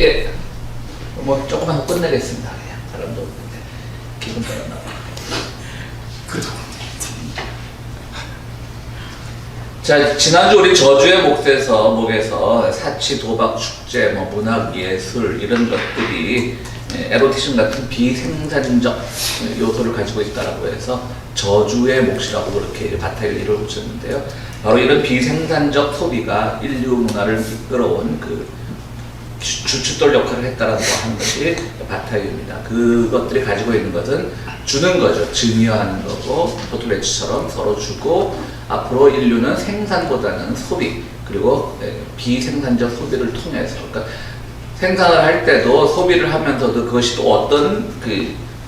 예. 뭐 조금만 더 끝내겠습니다. 그냥 사람도 없는데 기분 따라 나와. 자, 지난주 우리 저주의 목에서 사치, 도박, 축제, 뭐 문학, 예술 이런 것들이 에로티즘 같은 비생산적 요소를 가지고 있다라고 해서 저주의 몫이라고 그렇게 바탕을 이루어 붙였는데요. 바로 이런 비생산적 소비가 인류 문화를 이끌어온 그 주춧돌 역할을 했다라고 하는 것이 바탕입니다. 그것들이 가지고 있는 것은 주는 거죠. 증여하는 거고, 포트레츠처럼 서로 주고, 앞으로 인류는 생산보다는 소비, 그리고 비생산적 소비를 통해서, 그러니까 생산을 할 때도 소비를 하면서도 그것이 또 어떤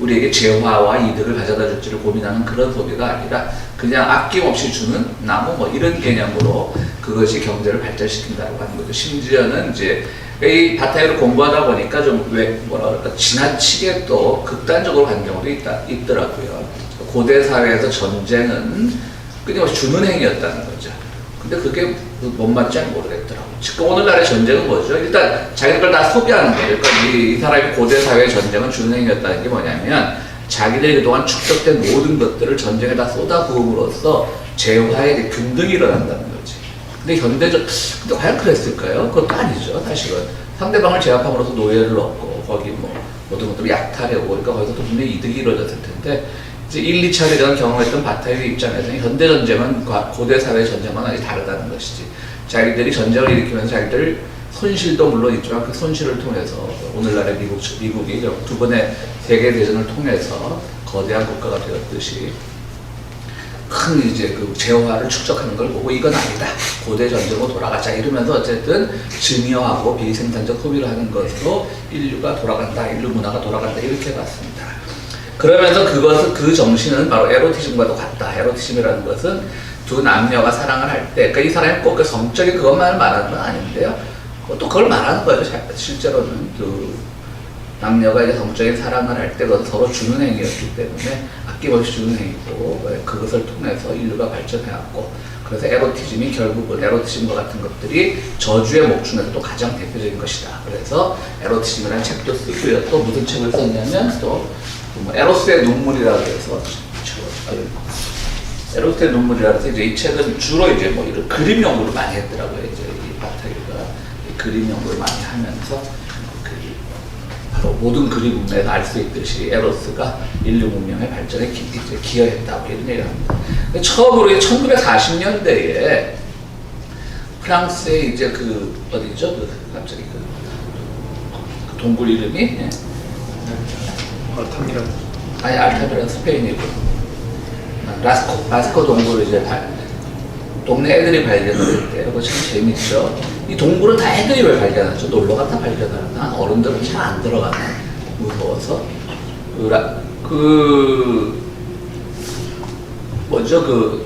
우리에게 재화와 이득을 가져다 줄지를 고민하는 그런 소비가 아니라 그냥 아낌없이 주는 나무 뭐 이런 개념으로 그것이 경제를 발전시킨다고 하는 거죠. 심지어는 이제 이 바타이어를 공부하다 보니까 좀 뭐라 그럴까 지나치게 또 극단적으로 간 경우도 있더라고요. 고대 사회에서 전쟁은 끊임없이 주는 행위였다는 거죠. 근데 그게 뭔 말인지 잘 모르겠더라고요. 지금 오늘날의 전쟁은 뭐죠? 일단 자기들 다 소비하는 거예요. 그러니까 이 사람이 고대 사회의 전쟁은 주는 행위였다는 게 뭐냐면 자기들이 그동안 축적된 모든 것들을 전쟁에 다 쏟아부음으로써 재화의 균등이 일어난다는 거지. 근데 근데 과연 그랬을까요? 그것도 아니죠, 사실은. 상대방을 제압함으로써 노예를 얻고, 거기 모든 것들을 약탈해오고, 그러니까 거기서 또 분명히 이득이 이루어졌을 텐데, 이제 1, 2차 대전 경험했던 바타이어 입장에서는 현대전쟁은 고대 사회 전쟁과는 아주 다르다는 것이지. 자기들이 전쟁을 일으키면서 자기들 손실도 물론 있지만 그 손실을 통해서 오늘날의 미국이 두 번의 세계대전을 통해서 거대한 국가가 되었듯이 큰 이제 그 재화를 축적하는 걸 보고 이건 아니다. 고대 전쟁으로 돌아가자 이러면서 어쨌든 증여하고 비생산적 소비를 하는 것으로 인류가 돌아간다, 인류 문화가 돌아간다 이렇게 봤습니다. 그러면서 그 정신은 바로 에로티즘과도 같다. 에로티즘이라는 것은 두 남녀가 사랑을 할 때, 그러니까 이 사람이 꼭 그 성적인 그것만을 말하는 건 아닌데요. 또 그걸 말하는 거예요. 실제로는 그 남녀가 이제 성적인 사랑을 할 때 그것은 서로 주는 행위였기 때문에 아낌없이 주는 행위고 그것을 통해서 인류가 발전해왔고 그래서 에로티즘이 결국은 에로티즘과 같은 것들이 저주의 목 중에서도 가장 대표적인 것이다. 그래서 에로티즘이라는 책도 쓰고요. 또 무슨 책을 썼냐면 또 에로스의 눈물이라고 해서 에로스의 눈물이라고 해서 이제 이 책은 주로 이제 뭐 이런 그림 연구를 많이 했더라고요. 이제 이 바타이어가 그림 연구를 많이 하면서 바로 모든 그림 문명에서 알 수 있듯이 에로스가 인류 문명의 발전에 기여했다고 이런 얘기를 합니다. 처음으로 1940년대에 프랑스의 이제 어디죠? 갑자기 그 동굴 이름이 알타미라. 아니 알타미라는 스페인이고 라스코 동굴을 이제 동네 애들이 발견을 했대요. 그거 참 재밌죠. 이 동굴은 다 애들이 왜 발견하죠? 놀러 갔다 발견하나? 어른들은 잘 안 들어가나? 무서워서.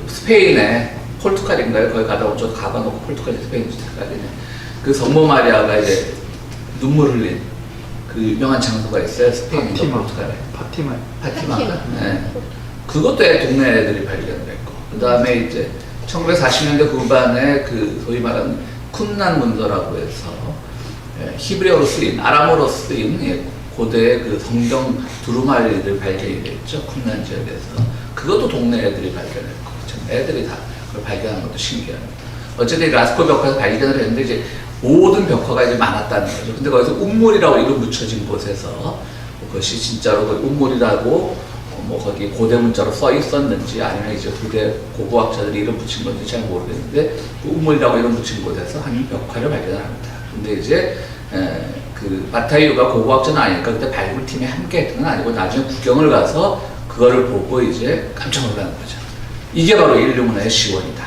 스페인에 포르투갈인가요? 거기 가다 보면 저도 가봐놓고 포르투갈이 스페인인지 헷갈리네. 그 성모 마리아가 이제 눈물 흘린 그 유명한 장소가 있어요. 스페인인가 포르투갈에. 파티마인가? 네. 그것도 동네 애들이 발견을 했고. 그 다음에 이제 1940년대 후반에 그 소위 말하는 쿰난 문서라고 해서 히브리어로 쓰인, 아람어로 쓰인 고대의 그 성경 두루마리를 발견이 됐죠. 쿰난 지역에서. 그것도 동네 애들이 발견했고, 참 애들이 다 그걸 발견한 것도 신기합니다. 어쨌든 라스코 벽화에서 발견을 했는데 이제 모든 벽화가 이제 많았다는 거죠. 근데 거기서 운물이라고 이름 붙여진 곳에서 그것이 진짜로 운물이라고 거기 고대 문자로 써 있었는지 아니면 이제 후대 고고학자들이 이름 붙인 건지 잘 모르겠는데 그 운물이라고 이름 붙인 곳에서 한 벽화를 발견합니다. 근데 이제 그 바타이어가 고고학자는 아니니까 그때 발굴팀이 함께 했던 건 아니고 나중에 구경을 가서 그거를 보고 이제 깜짝 놀라는 거죠. 이게 바로 인류 문화의 시원이다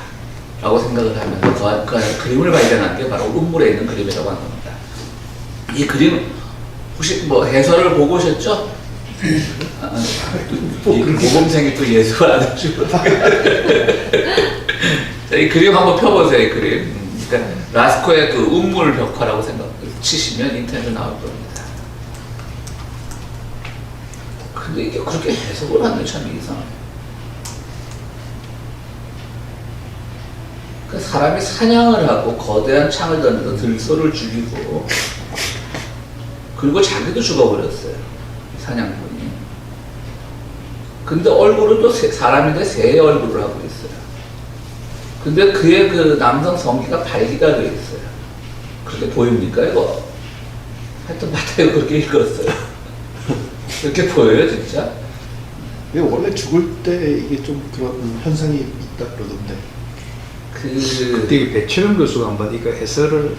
라고 생각을 하면서 그 그림을 발견한 게 바로 운물에 있는 그림이라고 하는 겁니다. 이 그림 혹시 해설을 보고 오셨죠? 모범생이 또 예술을 안 해주고. 이 그림 한번 펴보세요, 이 그림. 그러니까 라스코의 그 운물 벽화라고 치시면 인터넷에 나올 겁니다. 근데 이게 그렇게 해석을 하는 게 참 이상해요. 사람이 사냥을 하고 거대한 창을 던져서 들소를 죽이고 그리고 자기도 죽어버렸어요. 사냥꾼이. 근데 얼굴은 또 사람인데 새의 얼굴을 하고 있어요. 근데 그의 그 남성 성기가 발기가 되어 있어요. 그렇게 보입니까, 이거? 하여튼 마태가 그렇게 읽었어요. 그렇게 보여요, 진짜? 원래 죽을 때 이게 좀 그런 현상이 있다 그러던데. 그때 백춘영 교수가 한번 이거 해설을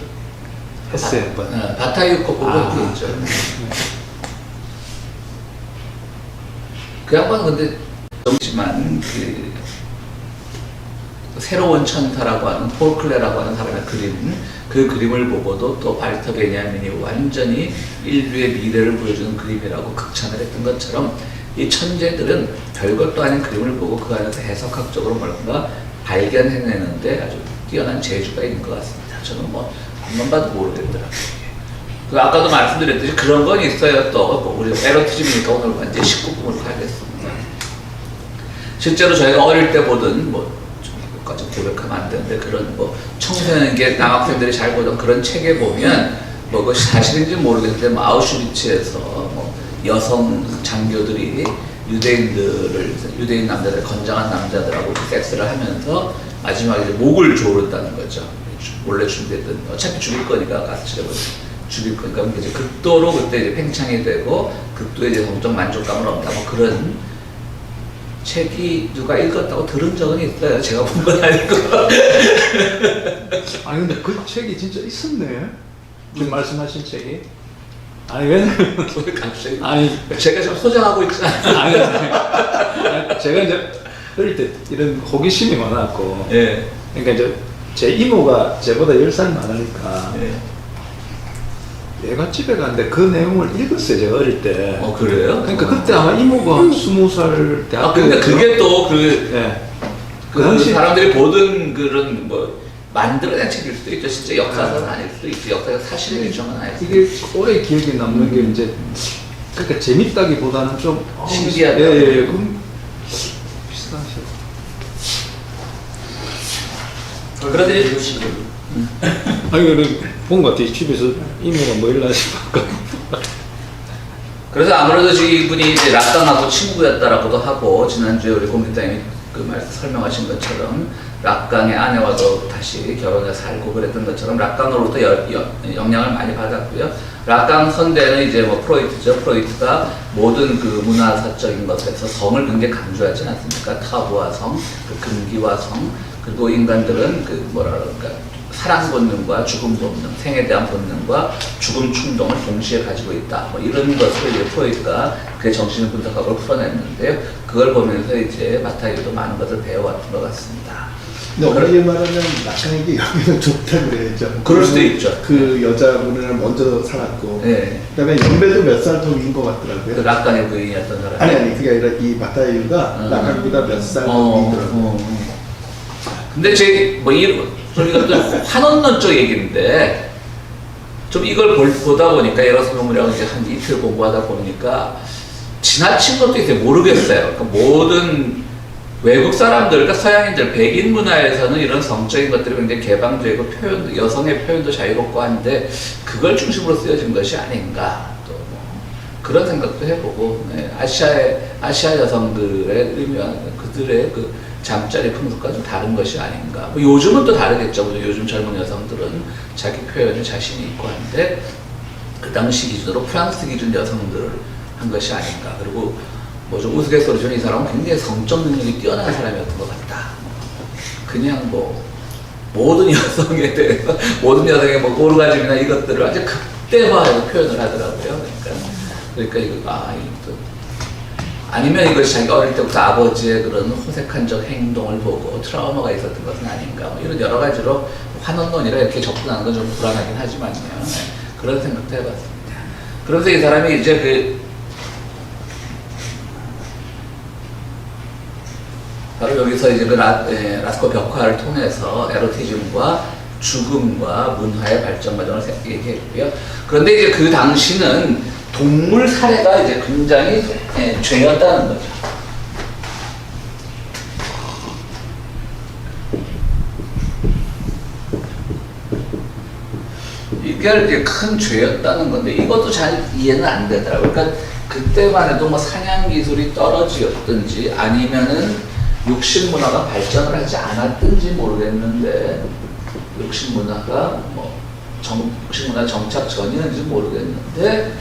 했어요. 한번. 바타이유코 보고 그렇게 있죠. 그 양반 근데 정지만 그 새로운 천사라고 하는 폴 클레라고 하는 사람의 그림, 그 그림을 보고도 또 발터 베냐민이 완전히 인류의 미래를 보여주는 그림이라고 극찬을 했던 것처럼 이 천재들은 별것도 아닌 그림을 보고 그 안에서 해석학적으로 뭔가 발견해내는데 아주 뛰어난 재주가 있는 것 같습니다. 저는 뭐 한번 봐도 모르겠더라고요. 그 아까도 말씀드렸듯이 그런 건 있어요. 또 우리 에로티즘이니까 오늘 완전 19금으로 가겠습니다. 실제로 저희가 어릴 때 보던 까지 고백하면 안 되는데 그런 청소년기 남학생들이 잘 보던 그런 책에 보면 그 사실인지 모르겠는데 아우슈비츠에서 여성 장교들이 유대인 남자들 건장한 남자들하고 섹스를 하면서 마지막에 이제 목을 조른다는 거죠. 원래 준비했던 어차피 죽일 거니까 가서 죽일 거니까 이제 극도로 그때 이제 팽창이 되고 극도의 이제 성적 만족감을 얻다 그런 책이 누가 읽었다고 들은 적은 있어요. 제가 본 건 아니고. 아니 근데 그 책이 진짜 있었네. 지금 말씀하신 책이. 아니 왜냐면 갑자기 아니 제가 좀 소장하고 있잖아요. 아니 제가 이제 어릴 때 이런 호기심이 많았고. 예. 그러니까 이제 제 이모가 제보다 10살 많으니까. 예. 얘가 집에 갔는데 그 내용을 읽었어요, 제가 어릴 때. 그래요? 그러니까 그때 아마 이모가 20살 대학교. 근데 그게 또 예. 그 당시 사람들이 보던 그런 만들어낸 책일 수도 있죠. 진짜 역사서는 아닐 수도 있죠. 역사가 사실의 일정은 아닐 수도 이게 있죠. 오래 기억에 남는 게 이제, 그러니까 재밌다기보다는 좀 신기하다. 예. 그럼 비슷하죠. 그런데 아니, 본것 같아요. 집에서 이모가 뭐 일나 싶을까. 그래서 아무래도 이분이 이제 락강하고 친구였다라고도 하고, 지난주에 우리 공기장이 그 말씀 설명하신 것처럼 락강의 아내와도 다시 결혼해서 살고 그랬던 것처럼 락강으로부터 영향을 많이 받았고요. 락강 선대는 이제 프로이트죠. 프로이트가 모든 그 문화사적인 것에서 성을 굉장히 강조하지 않습니까? 타부와 성, 그 금기와 성, 그리고 인간들은 그 사랑 본능과 죽음 본능, 생에 대한 본능과 죽음 충동을 동시에 가지고 있다. 이런 것을 이제 프로이트가 그의 정신을 분석학으로 풀어냈는데요. 그걸 보면서 이제 마타이도 많은 것을 배워왔던 것 같습니다. 근데 어머니 말하면 락강에게 영향을 줬다 그래야죠. 그럴 수도 있죠. 그 여자분을 먼저 살았고, 네. 그다음에 연배도 몇 살 더 위인 것 같더라고요. 그 락강의 부인이었던 사람. 아니 그게 아니라 이 마타이유가 락강보다 몇 살 더 위더라고요. 근데 이것도 환원론적 얘기인데 좀 이걸 보다 보니까 에러스 논문이라고 이제 한 이틀 공부하다 보니까 지나친 것도 이제 모르겠어요. 그러니까 모든 외국 사람들, 그러니까 서양인들, 백인 문화에서는 이런 성적인 것들이 굉장히 개방되고 여성의 표현도 자유롭고 한데 그걸 중심으로 쓰여진 것이 아닌가 또 그런 생각도 해보고 아시아 여성들의 의미와 그들의 그 잠자리 풍습과 좀 다른 것이 아닌가. 요즘은 또 다르겠죠. 요즘 젊은 여성들은 자기 표현에 자신이 있고 한데 그 당시 기준으로 프랑스 기준 여성들을 한 것이 아닌가. 그리고 좀 우스갯소리처럼 이 사람은 굉장히 성적 능력이 뛰어난 사람이었던 것 같다. 그냥 모든 여성에 대해서 모든 여성의 오르가즘이나 이것들을 아주 극대화해서 표현을 하더라고요. 그러니까 이거 아니면 이것이 자기가 어릴 때부터 아버지의 그런 호색한적 행동을 보고 트라우마가 있었던 것은 아닌가. 이런 여러 가지로 환원론이라 이렇게 접근하는 건 좀 불안하긴 하지만요. 그런 생각도 해봤습니다. 그래서 이 사람이 이제 바로 여기서 이제 라스코 벽화를 통해서 에로티즘과 죽음과 문화의 발전 과정을 얘기했고요. 그런데 이제 그 당시는 동물 살해가 이제 굉장히 죄였다는 거죠. 이게 이제 큰 죄였다는 건데 이것도 잘 이해는 안 되더라고요. 그러니까 그때만 해도 뭐 사냥 기술이 떨어지었든지 아니면은 육식 문화가 발전을 하지 않았든지 모르겠는데 육식 문화가 육식 문화 정착 전이었는지 모르겠는데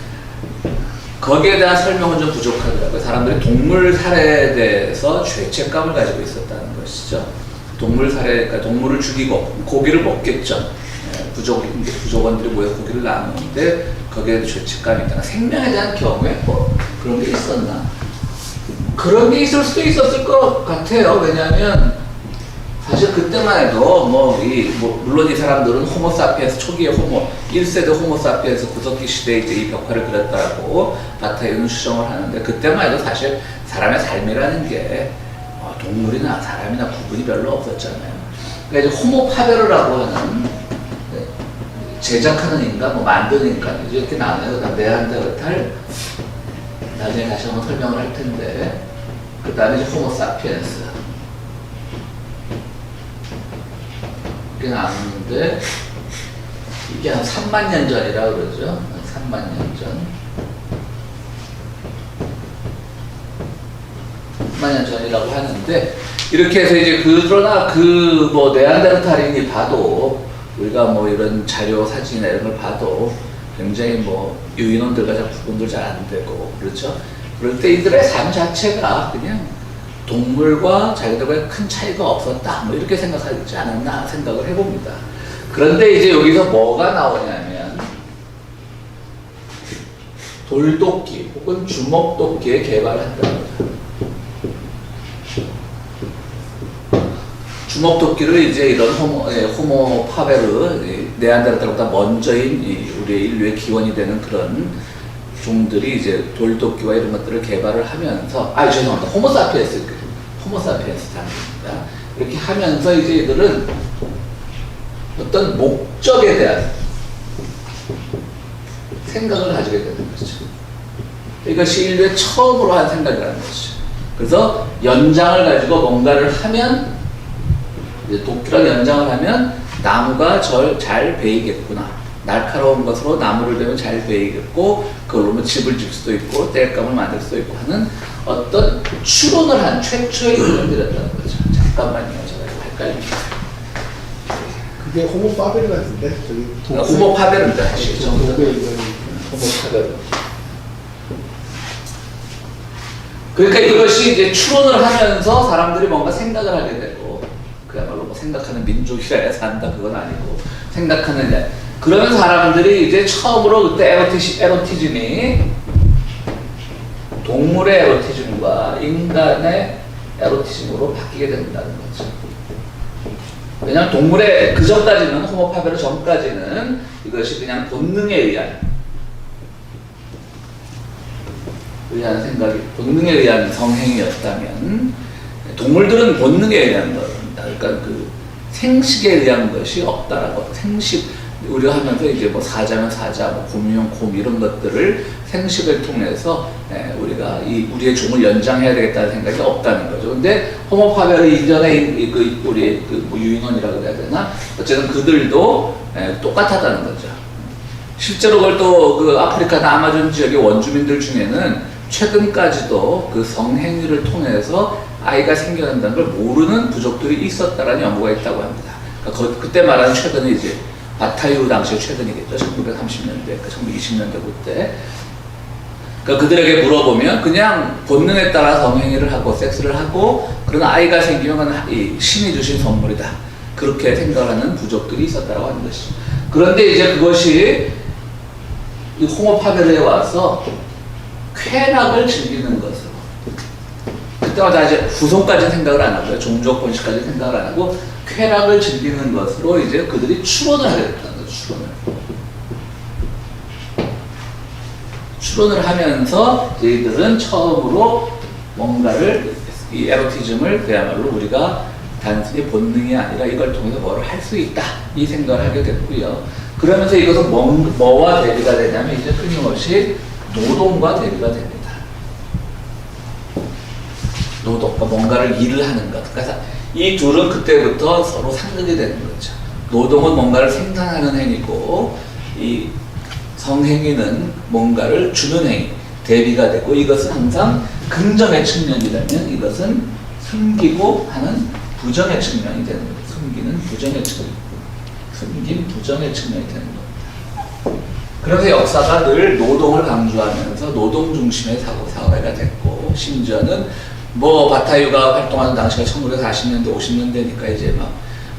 거기에 대한 설명은 좀 부족하더라고요. 사람들이 동물 살해에 대해서 죄책감을 가지고 있었다는 것이죠. 동물 살해, 그러니까 동물을 죽이고 고기를 먹겠죠. 부족원들이 모여 고기를 나누는데 거기에 죄책감이 있다. 생명에 대한 경우에 뭐 그런 게 있었나? 그런 게 있을 수도 있었을 것 같아요. 왜냐하면 사실 그때만 해도 물론 이 사람들은 호모사피엔스 초기의 1세대 호모사피엔스 구석기 시대에 이제 이 벽화를 그렸다고 바타이어는 추정을 하는데 그때만 해도 사실 사람의 삶이라는 게 동물이나 사람이나 구분이 별로 없었잖아요. 그러니까 이제 호모파베르라고 하는 제작하는 인간, 만드는 인간이죠. 이렇게 나눠요. 네안데르탈 나중에 다시 한번 설명을 할 텐데 그 다음에 이제 호모사피엔스 이렇게 나누는데 이게 한 3만 년 전이라 그러죠. 3만 년 전. 3만 년 전이라고 하는데 이렇게 해서 이제 그러나 네안데르탈인이 봐도 우리가 이런 자료 사진이나 이런 걸 봐도 굉장히 유인원들과 잘 구분도 잘 안 되고 그렇죠. 그럴 때 이들의 삶 자체가 그냥 동물과 자기들과 큰 차이가 없었다 이렇게 생각하지 않았나 생각을 해봅니다. 그런데 이제 여기서 뭐가 나오냐면 돌도끼 혹은 주먹도끼의 개발을 한다는 거죠. 주먹도끼를 이제 이런 호모 파베르, 네안데르탈보다 먼저인 우리의 인류의 기원이 되는 그런 종들이 이제 돌도끼와 이런 것들을 개발을 하면서, 죄송합니다. 호모사피엔스입니다. 이렇게 하면서 이제 이들은 어떤 목적에 대한 생각을 가지게 되는 거죠. 이것이 인류의 처음으로 한 생각이라는 것이죠. 그래서 연장을 가지고 뭔가를 하면 도끼랑 연장을 하면 나무가 잘 베이겠구나. 날카로운 것으로 나무를 베면 잘 베이겠고 그걸로 집을 질 수도 있고 땔감을 만들 수도 있고 하는 어떤 추론을 한 최초의 이론을 드렸다는 거죠. 잠깐만요. 제가 헷갈립니다. 그게 호모파베르 같은데? 호모파베르입니다. 사실. 호모파베르. 그러니까 이것이 이제 추론을 하면서 사람들이 뭔가 생각을 하게 되고 그야말로 생각하는 민족이라 산다 그건 아니고 생각하는 그러면 사람들이 이제 처음으로 그때 에로티즘이 동물의 에로티즘과 인간의 에로티즘으로 바뀌게 된다는 거죠. 왜냐하면 동물의 그 전까지는 호모파베르 전까지는 이것이 그냥 본능에 의한 생각이 본능에 의한 성행이었다면 동물들은 본능에 의한 겁니다. 그러니까 생식에 의한 것이 없다라고 생식 우리가 하면서 이제 사자면 사자, 곰이면 곰 이런 것들을 생식을 통해서 우리가 우리의 종을 연장해야 되겠다는 생각이 없다는 거죠. 근데 호모파베르 이전에 우리 유인원이라고 해야 되나? 어쨌든 그들도 똑같았다는 거죠. 실제로 그걸 또 아프리카나 아마존 지역의 원주민들 중에는 최근까지도 그 성행위를 통해서 아이가 생겨난다는 걸 모르는 부족들이 있었다라는 연구가 있다고 합니다. 그러니까 그때 말하는 최근은 이제 바타이어 당시의 최근이겠죠. 1930년대, 1920년대 그때. 그러니까 그들에게 물어보면 그냥 본능에 따라 성행위를 하고 섹스를 하고 그러나 아이가 생기면 이 신이 주신 선물이다. 그렇게 생각하는 부족들이 있었다고 하는 것이죠. 그런데 이제 그것이 이 호모파베르에 와서 쾌락을 즐기는 것으로 그때마다 이제 후손까지 생각을 안 하고요. 종족 번식까지 생각을 안 하고 쾌락을 즐기는 것으로 이제 그들이 추론을 하게 됐다는 거죠. 추론을 하면서 저희들은 처음으로 뭔가를 이 에로티즘을 그야말로 우리가 단순히 본능이 아니라 이걸 통해서 뭐를 할 수 있다 이 생각을 하게 됐고요. 그러면서 이것은 뭐와 대비가 되냐면 이제 끊임없이 노동과 대비가 됩니다. 노동과 뭔가를 일을 하는 것. 그래서 이 둘은 그때부터 서로 상극이 되는 거죠. 노동은 뭔가를 생산하는 행위고 이 성행위는 뭔가를 주는 행위, 대비가 되고 이것은 항상 긍정의 측면이라면 이것은 숨기고 하는 부정의 측면이 되는 거예요. 숨기는 부정의 측면, 숨긴 부정의 측면이 되는 겁니다. 그래서 역사가 늘 노동을 강조하면서 노동 중심의 사회가 됐고 심지어는 뭐 바타유가 활동하는 당시가 1940년대, 50년대니까 이제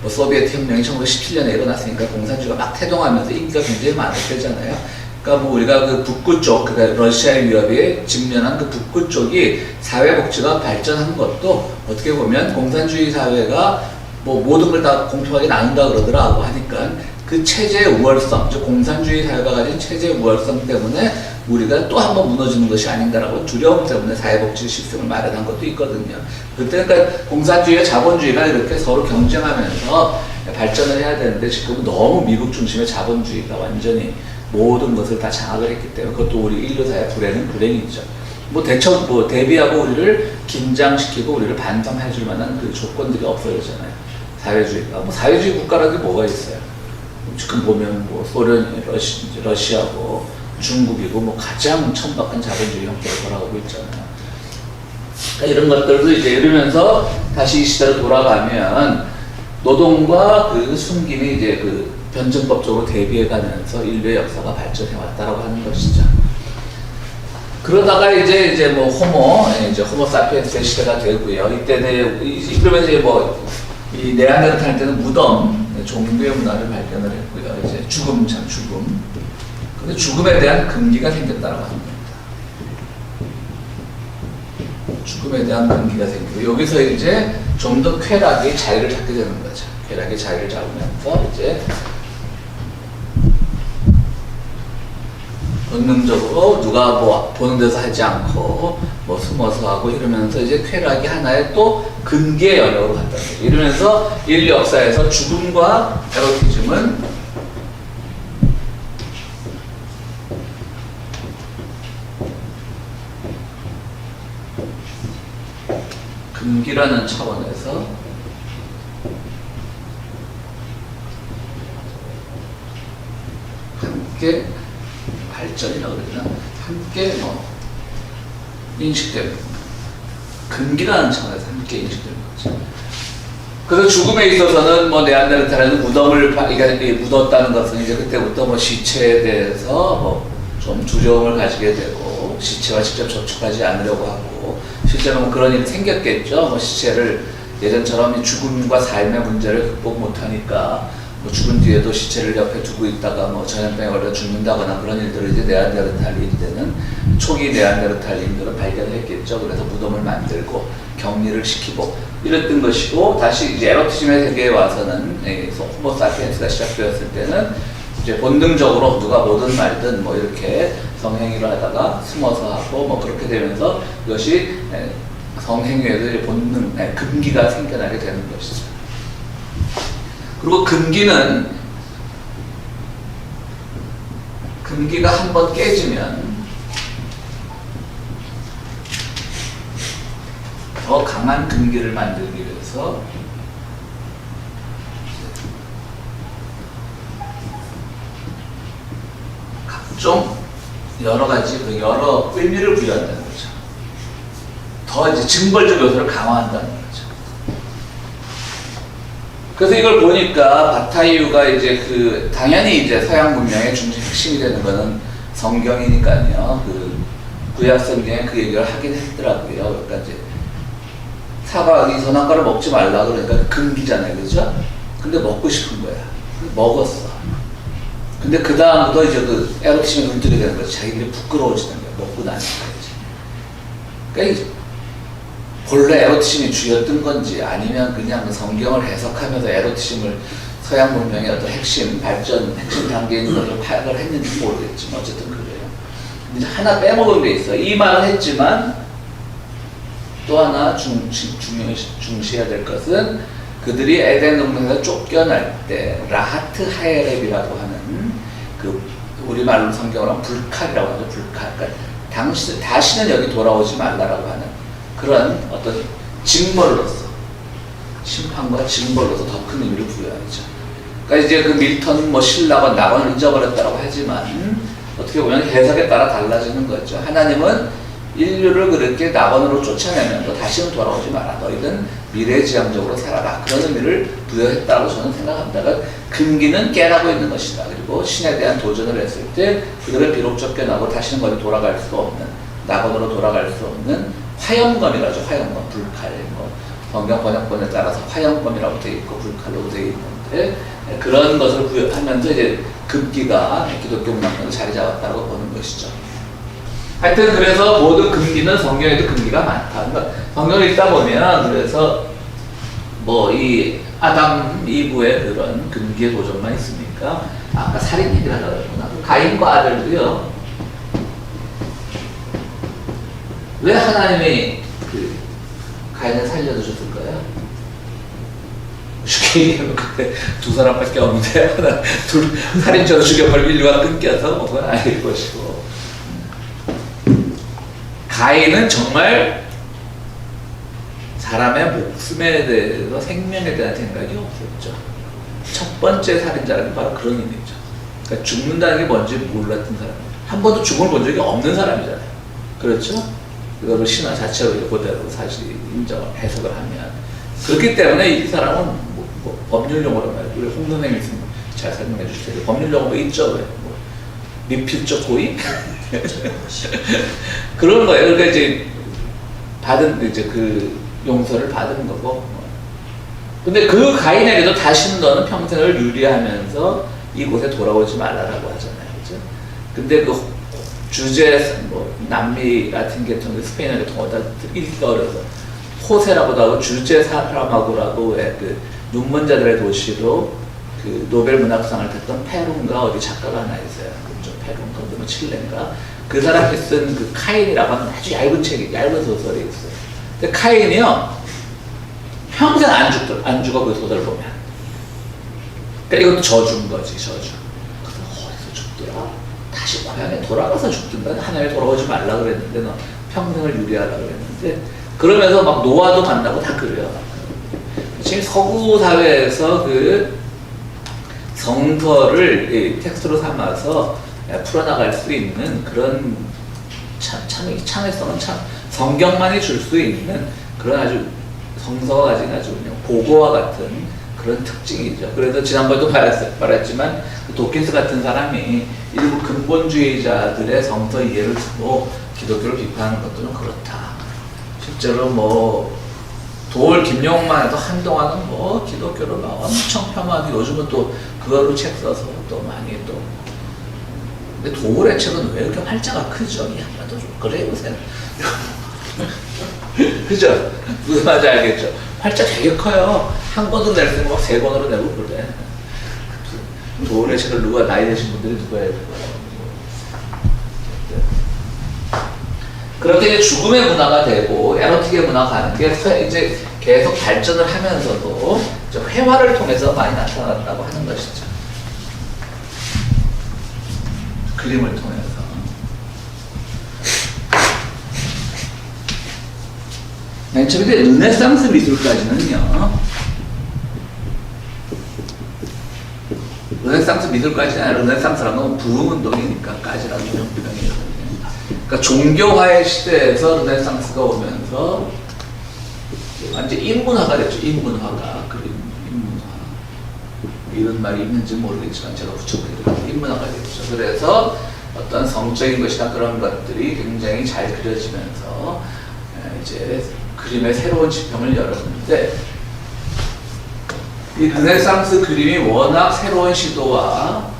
뭐 소비에트 혁명이 1917년에 일어났으니까 공산주의가 막 태동하면서 인기가 굉장히 많을 때잖아요. 그러니까 뭐 우리가 그 북구 쪽, 그러니까 러시아의 위협에 직면한 그 북구 쪽이 사회복지가 발전한 것도 어떻게 보면 공산주의 사회가 뭐 모든 걸 다 공평하게 나눈다 그러더라고 하니까 그 체제의 우월성, 즉 공산주의 사회가 가진 체제의 우월성 때문에 우리가 또 한 번 무너지는 것이 아닌가라고 두려움 때문에 사회복지 시스템을 마련한 것도 있거든요. 그때 그러니까 공산주의와 자본주의가 이렇게 서로 경쟁하면서 발전을 해야 되는데 지금은 너무 미국 중심의 자본주의가 완전히 모든 것을 다 장악을 했기 때문에 그것도 우리 인류사의 불행이죠. 뭐 대비하고 우리를 긴장시키고 우리를 반성해줄 만한 그 조건들이 없어졌잖아요. 사회주의가. 뭐 사회주의 국가라는 게 뭐가 있어요? 지금 보면 뭐 소련, 러시아고 중국이고 뭐 가장 천박한 자본주의 형태를 돌아가고 있잖아요. 그러니까 이런 것들도 이제 이러면서 다시 이 시대로 돌아가면 노동과 그 숨김이 이제 그 변증법적으로 대비해가면서 인류의 역사가 발전해 왔다라고 하는 것이죠. 그러다가 이제 뭐 호모 사피엔스의 시대가 되고요. 이때는 그러면 이제 뭐 이 네안데르탈 때는 무덤, 종교의 문화를 발견을 했고요. 이제 죽음. 근데 죽음에 대한 금기가 생겼다라고 합니다. 죽음에 대한 금기가 생기고 여기서 이제 좀 더 쾌락이 자리를 잡게 되는 거죠. 쾌락이 자리를 잡으면서 이제 본능적으로 누가 뭐 보는 데서 하지 않고 뭐 숨어서 하고 이러면서 이제 쾌락이 하나의 또 금기의 영역으로 갔다는 거죠. 이러면서 인류 역사에서 죽음과 에로티즘은 금기라는 차원에서 함께 발전이라고 그러나 함께 뭐 인식되는 금기라는 차원에서 함께 인식되는 거죠. 그래서 죽음에 있어서는 뭐 네안데르탈에는 무덤을 묻었다는 것은 이제 그때부터 뭐 시체에 대해서 뭐 좀 두려움을 가지게 되고 시체와 직접 접촉하지 않으려고 하고 실제로 뭐 그런 일이 생겼겠죠. 뭐 시체를 예전처럼 죽음과 삶의 문제를 극복 못하니까 뭐 죽은 뒤에도 시체를 옆에 두고 있다가 뭐 전염병에 걸려 죽는다거나 그런 일들을 이제 네안데르탈인들은 초기 네안데르탈인들은 발견을 했겠죠. 그래서 무덤을 만들고 격리를 시키고 이랬던 것이고 다시 이제 에로티즘의 세계에 와서는 호모 사피엔스가 시작되었을 때는 이제 본능적으로 누가 뭐든 말든 뭐 이렇게 성행위를 하다가 숨어서 하고 뭐 그렇게 되면서 이것이 성행위에도 본능, 금기가 생겨나게 되는 것이죠. 그리고 금기가 한번 깨지면 더 강한 금기를 만들기 위해서 각종 여러 가지 여러 의미를 부여한다는 거죠. 더 이제 증벌적 요소를 강화한다는 거죠. 그래서 이걸 보니까 바타이유가 이제 당연히 이제 서양 문명의 중심 핵심이 되는 거는 성경이니까요. 구약 성경에 그 얘기를 하긴 했더라고요. 그러니까 이제 이 선악과를 먹지 말라 그러니까 금기잖아요, 그죠? 근데 먹고 싶은 거야. 먹었어. 근데 그 다음부터 이제 에로티즘이 눈뜨게 되는 거지. 자기들이 부끄러워지는 거야. 먹고 나니까 이제. 그러니까 본래 에로티즘이 주였던 건지 아니면 그냥 성경을 해석하면서 에로티즘을 서양 문명의 어떤 핵심 단계에 있는 것을 파악을 했는지 모르겠지만 어쨌든 그래요. 근데 하나 빼먹은 게 있어. 이 말은 했지만 또 하나 중시해야 될 것은 그들이 에덴 동산에서 쫓겨날 때 라하트 하에렙이라고 하는 우리말로 성경으로 하면 불칼이라고 하죠. 불칼. 그러니까 다시는 여기 돌아오지 말라라고 하는 그런 어떤 징벌로서 심판과 징벌로서 더 큰 의미를 부여하죠. 그러니까 이제 그 밀턴 뭐 신라가 낙원을 잊어버렸다고 하지만 어떻게 보면 해석에 따라 달라지는 거죠. 하나님은 인류를 그렇게 낙원으로 쫓아내면서 다시는 돌아오지 마라. 너희는 미래지향적으로 살아라. 그런 의미를 부여했다고 저는 생각합니다. 그러니까 금기는 깨라고 있는 것이다. 그리고 신에 대한 도전을 했을 때 그들을 비록 쫓겨나고 다시는 거기 돌아갈 수 없는, 낙원으로 돌아갈 수 없는 화염검이라고 하죠. 화염검, 불칼. 뭐 성경 번역본에 따라서 화염검이라고 되어 있고 불칼로 되어 있는데 그런 것을 부여하면서 이제 금기가 기독교 문화권에 자리 잡았다고 보는 것이죠. 하여튼 그래서 모든 금기는 성경에도 금기가 많다. 그러니까 성경을 읽다 보면 그래서 뭐 이 아담 이브의 그런 금기의 도전만 있습니까? 아까 살인 얘기를 하려고 했구나. 가인과 아벨도요. 왜 하나님이 그 가인을 살려주셨을까요? 쉽게 얘기하면 그때 두 사람밖에 없는데 하나 둘 살인죄로 죽여버리면 인류가 끊겨서 뭐 그건 아닐 것이고, 가인은 정말 사람의 목숨에 대해서 생명에 대한 생각이 없었죠. 첫 번째 살인자는 바로 그런 의미죠. 그러니까 죽는다는 게 뭔지 몰랐던 사람, 한 번도 죽음을 본 적이 없는 사람이잖아요. 그렇죠? 그걸 신화 자체로 그대로 사실 인정을 해석을 하면 그렇기 때문에 이 사람은 뭐 법률 용어로 말해요. 우리 홍 선생님이 잘 설명해 주실 텐데 법률 용어도 있죠. 뭐 미필적 고의 그런 거예요. 그러니까 이제 받은 이제 그 용서를 받은 거고. 근데 그 가인에게도 다시는 너는 평생을 유리하면서 이곳에 돌아오지 말라라고 하잖아요. 그죠? 근데 그 주제 뭐 남미 같은 계통, 스페인어 계통 다 읽기가 어려서 호세라고도 하고 주제 사람하고라고 왜 그 눈먼자들의 도시로 그 노벨 문학상을 탔던 페룬가 어디 작가가 하나 있어요. 그쪽 페룬가 뭐 칠레인가 그 사람이 쓴 그 카인이라고 하는 아주 얇은 책이 얇은 소설이 있어요. 근데 카인이요 평생 안 죽어 그 소설을 보면. 그러니까 이것도 저주인 거지, 저주. 그래서 어디서 죽더라? 다시 고향에 돌아가서 죽든가. 하나님에 돌아오지 말라 그랬는데 너 평생을 유리하라 그랬는데 그러면서 막 노아도 만나고 다 그래요. 지금 서구 사회에서 그 성서를 텍스트로 삼아서 풀어나갈 수 있는 그런 창의성은 참 성경만이 줄 수 있는 그런 아주 성서가 가진 아주 그냥 보고와 같은 그런 특징이죠. 그래서 지난번에도 말했지만 그 도킨스 같은 사람이 일부 근본주의자들의 성서 이해를 두고 기독교를 비판하는 것들은 그렇다. 실제로 뭐 도올 김용만 해도 한동안은 뭐 기독교를 막 엄청 폄하하고 요즘은 또 그거로 책 써서 또 많이 또. 근데 도올의 책은 왜 이렇게 활자가 크죠? 이 양반도 좀 그래 보세요. 그죠? 무슨 말인지 알겠죠? 활자 되게 커요. 한 권도 낼 때는 막 세 권으로 내고 그래. 도올의 책을 누가 나이 드신 분들이 누가 해요? 그렇게 이제 죽음의 문화가 되고 에로틱의 문화가 가는 게 이제 계속 발전을 하면서도 회화를 통해서 많이 나타났다고 하는 것이죠. 그림을 통해서. 맨 처음에 르네상스 미술까지는요. 르네상스 미술까지는 아니라 르네상스라는 건 부흥운동이니까까지라는 병이거든요. 그러니까 종교화의 시대에서 르네상스가 오면서 완전 인문화가 됐죠. 인문화가 그림 인문화 이런 말이 있는지 모르겠지만 제가 붙여드릴게요. 인문화가 됐죠. 그래서 어떤 성적인 것이나 그런 것들이 굉장히 잘 그려지면서 이제 그림의 새로운 지평을 열었는데 이 르네상스 그림이 워낙 새로운 시도와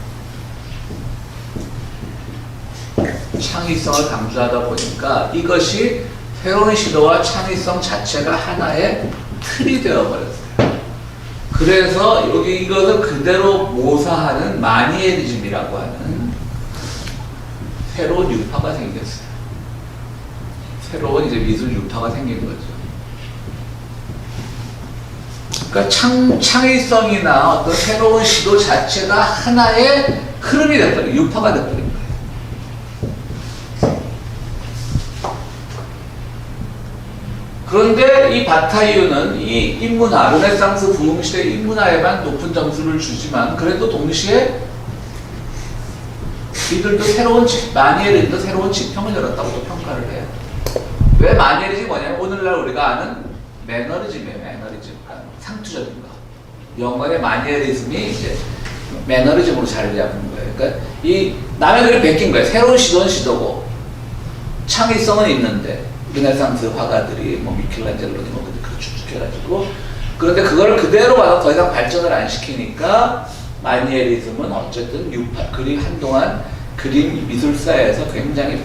창의성을 강조하다 보니까 이것이 새로운 시도와 창의성 자체가 하나의 틀이 되어버렸어요. 그래서 여기 이것을 그대로 모사하는 마니에리즘이라고 하는 새로운 유파가 생겼어요. 새로운 이제 미술 유파가 생긴 거죠. 그러니까 창의성이나 어떤 새로운 시도 자체가 하나의 흐름이 돼버린, 유파가 돼버린 거예요. 그런데 이 바타이유는 이 인문화, 르네상스 부흥시대 인문화에만 높은 점수를 주지만 그래도 동시에 이들도 마니에리즘도 새로운 지평을 열었다고도 평가를 해요. 왜 마니에리즘이 뭐냐면 오늘날 우리가 아는 매너리즘이에요. 매너리즘. 그러니까 상투적인 거. 영어의 마니에리즘이 이제 매너리즘으로 자리를 잡는 거예요. 그러니까 이 남의 글을 베낀 거예요. 새로운 시도는 시도고 창의성은 있는데 르네상스 화가들이 뭐 미켈란젤로니 뭐 그렇게 축축해가지고 그런데 그걸 그대로 봐서 더 이상 발전을 안 시키니까 마니에리즘은 어쨌든 그림 한동안 그림 미술사에서 굉장히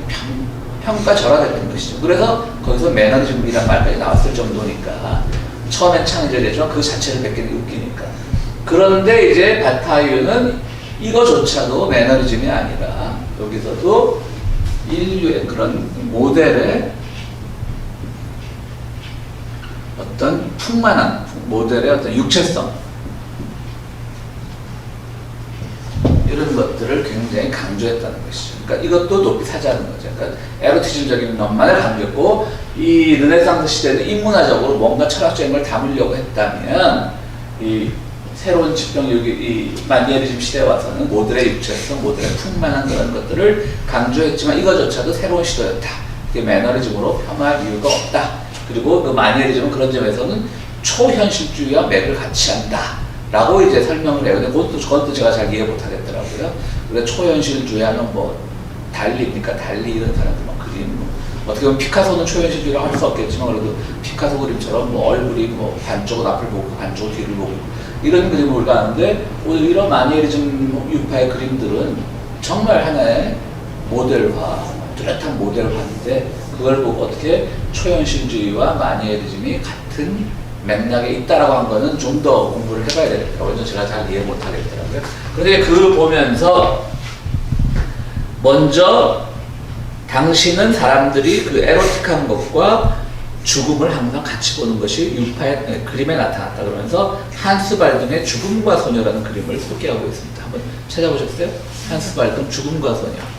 평가절하됐던 것이죠. 그래서 거기서 매너리즘이란 말까지 나왔을 정도니까 처음엔 창의적이지만 그 자체를 베끼는 게 웃기니까. 그런데 이제 바타이유는 이거조차도 매너리즘이 아니라 여기서도 인류의 그런 모델의 어떤 풍만한 모델의 어떤 육체성 이런 것들을 굉장히 강조했다는 것이죠. 그러니까 이것도 높이 사자는 거죠. 그러니까 에로티즘적인 것만을 강조했고 이 르네상스 시대는 인문화적으로 뭔가 철학적인 걸 담으려고 했다면 이 새로운 지평 이 마니에리즘 시대에 와서는 모델의 육체성, 모델의 풍만한 그런 것들을 강조했지만 이거조차도 새로운 시도였다. 그게 매너리즘으로 폄하할 이유가 없다. 그리고 그 마니에리즘은 그런 점에서는 초현실주의와 맥을 같이 한다. 라고 이제 설명을 해요. 근데 그것도 제가 잘 이해 못하겠더라고요. 그래서 초현실주의 하면 뭐 달리니까 달리 이런 사람들 막 그림 뭐 어떻게 보면 피카소는 초현실주의라고 할 수 없겠지만 그래도 피카소 그림처럼 뭐 얼굴이 뭐 반쪽은 앞을 보고 반쪽은 뒤를 보고 이런 그림을 우리가 하는데 오늘 이런 마니에리즘 유파의 그림들은 정말 하나의 모델화, 뚜렷한 모델화인데 그걸 보고 어떻게 초현실주의와 마니에리즘이 같은 맥락에 있다라고 한 거는 좀 더 공부를 해봐야 되겠더라고요. 제가 잘 이해 못하겠더라고요. 그런데 그 보면서 먼저 당신은 사람들이 그 에로틱한 것과 죽음을 항상 같이 보는 것이 유파의 그림에 나타났다 그러면서 한스 발등의 죽음과 소녀라는 그림을 소개하고 있습니다. 한번 찾아보셨어요? 한스 발등 죽음과 소녀.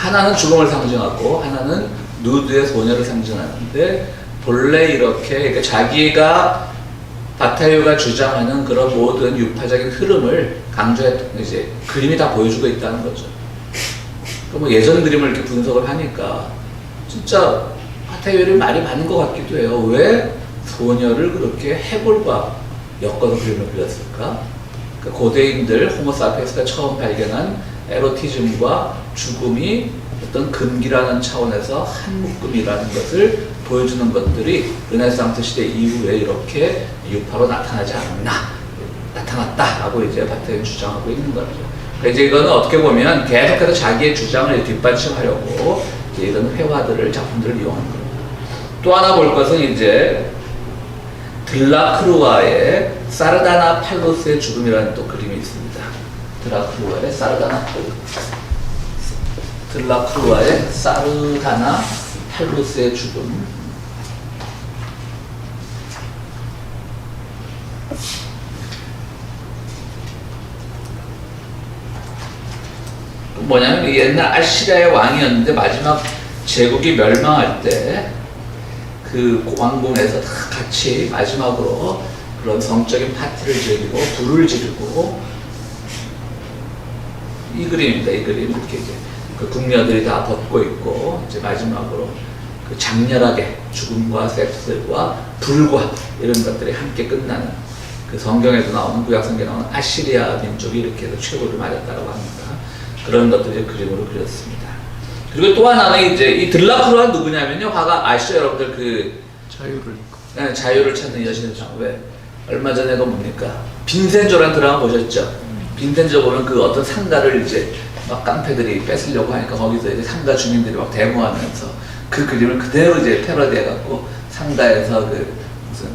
하나는 죽음을 상징하고 하나는 누드의 소녀를 상징하는데 본래 이렇게 그러니까 자기가 바타이유가 주장하는 그런 모든 유파적인 흐름을 강조했던 이제 그림이 다 보여주고 있다는 거죠. 그러니까 뭐 예전 그림을 이렇게 분석을 하니까 진짜 바타이유를 말이 맞는 것 같기도 해요. 왜 소녀를 그렇게 해골과 엮어서 그림을 그렸을까? 그러니까 고대인들 호모사피엔스가 처음 발견한 에로티즘과 죽음이 어떤 금기라는 차원에서 한 묶음이라는 것을 보여주는 것들이 르네상스 시대 이후에 이렇게 유파로 나타나지 않았나, 나타났다라고 이제 바타이유는 주장하고 있는 거죠. 그러니까 이제 이거는 어떻게 보면 계속해서 자기의 주장을 뒷받침하려고 이제 이런 회화들을, 작품들을 이용하는 거예요. 또 하나 볼 것은 이제 들라크루아의 사르다나 팔루스의 죽음이라는 또 그림이 있습니다. 들라크루아의 사르다나 팔루스의 죽음. 뭐냐면 옛날 아시리아의 왕이었는데 마지막 제국이 멸망할 때 그 왕궁에서 다 같이 마지막으로 그런 성적인 파티를 즐기고 불을 지르고 이 그림입니다. 이 그림 이렇게 이제 그 궁녀들이 다 벗고 있고 이제 마지막으로 그 장렬하게 죽음과 섹스와 불과 이런 것들이 함께 끝나는 그 성경에도 나오는 구약 성경에 나오는 아시리아 민족이 이렇게 해서 최고를 맞았다고 합니다. 그런 것들이 그림으로 그렸습니다. 그리고 또 하나는 이제 이 들라크루아는 누구냐면요, 화가 아시죠 여러분들 그 자유를 입고. 네, 자유를 찾는 여신의 장. 왜 얼마 전에도 뭡니까 빈센조라는 드라마 보셨죠? 빈센조 보면 그 어떤 상가를 이제 막 깡패들이 뺏으려고 하니까 거기서 이제 상가 주민들이 막 데모하면서 그 그림을 그대로 이제 패러디해갖고 상가에서 그 무슨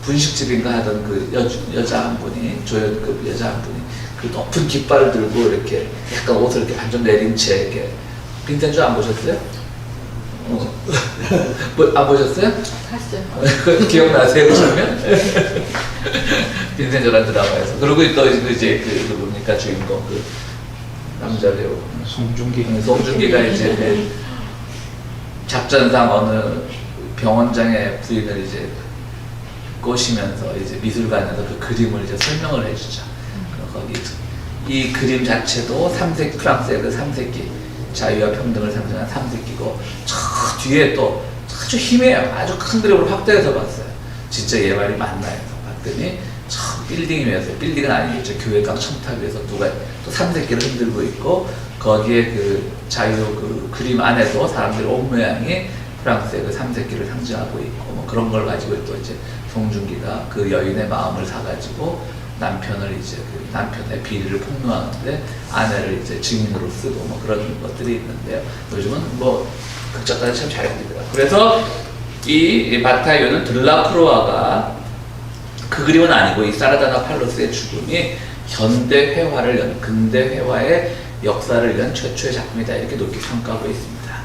분식집인가 하던 그 여자 한 분이, 조연급 여자 한 분이 그 높은 깃발을 들고 이렇게 약간 옷을 이렇게 반좀 내린 채 이렇게. 빈센조 안 보셨어요? 안 보셨어요? 봤어요. 기억나세요, 그러면? 빈센조라는 드라마에서. 그리고 또 이제 그 누굽니까 주인공 그 남자 배우 송중기가 이제 그 작전상 어느 병원장의 부인을 이제 꼬시면서 이제 미술관에서 그 그림을 이제 설명을 해주죠. 거기 이 그림 자체도 삼색 프랑스의 그 삼색기 자유와 평등을 상징하는 삼색기고 저 뒤에 또 아주 희미해요. 아주 큰 그림으로 확대해서 봤어요. 진짜 얘 말이 맞나 해서 봤더니 저 빌딩 위에서, 빌딩은 아니겠죠, 교회당 첨탑 위에서 누가 또 삼색기를 흔들고 있고 거기에 그 자유 그 그림 안에도 사람들의 옷 모양이 프랑스의 그 삼색기를 상징하고 있고 뭐 그런 걸 가지고 또 이제 송중기가 그 여인의 마음을 사가지고 남편을 이제 그 남편의 비리를 폭로하는데 아내를 이제 증인으로 쓰고 뭐 그런 것들이 있는데요. 요즘은 뭐 극작가들이 참 잘 그리더라고요. 그래서 이 바타이어는 들라크로아가 그 그림은 아니고 이 사라다나 팔로스의 죽음이 현대 회화를 연, 근대 회화의 역사를 연 최초의 작품이다 이렇게 높게 평가하고 있습니다.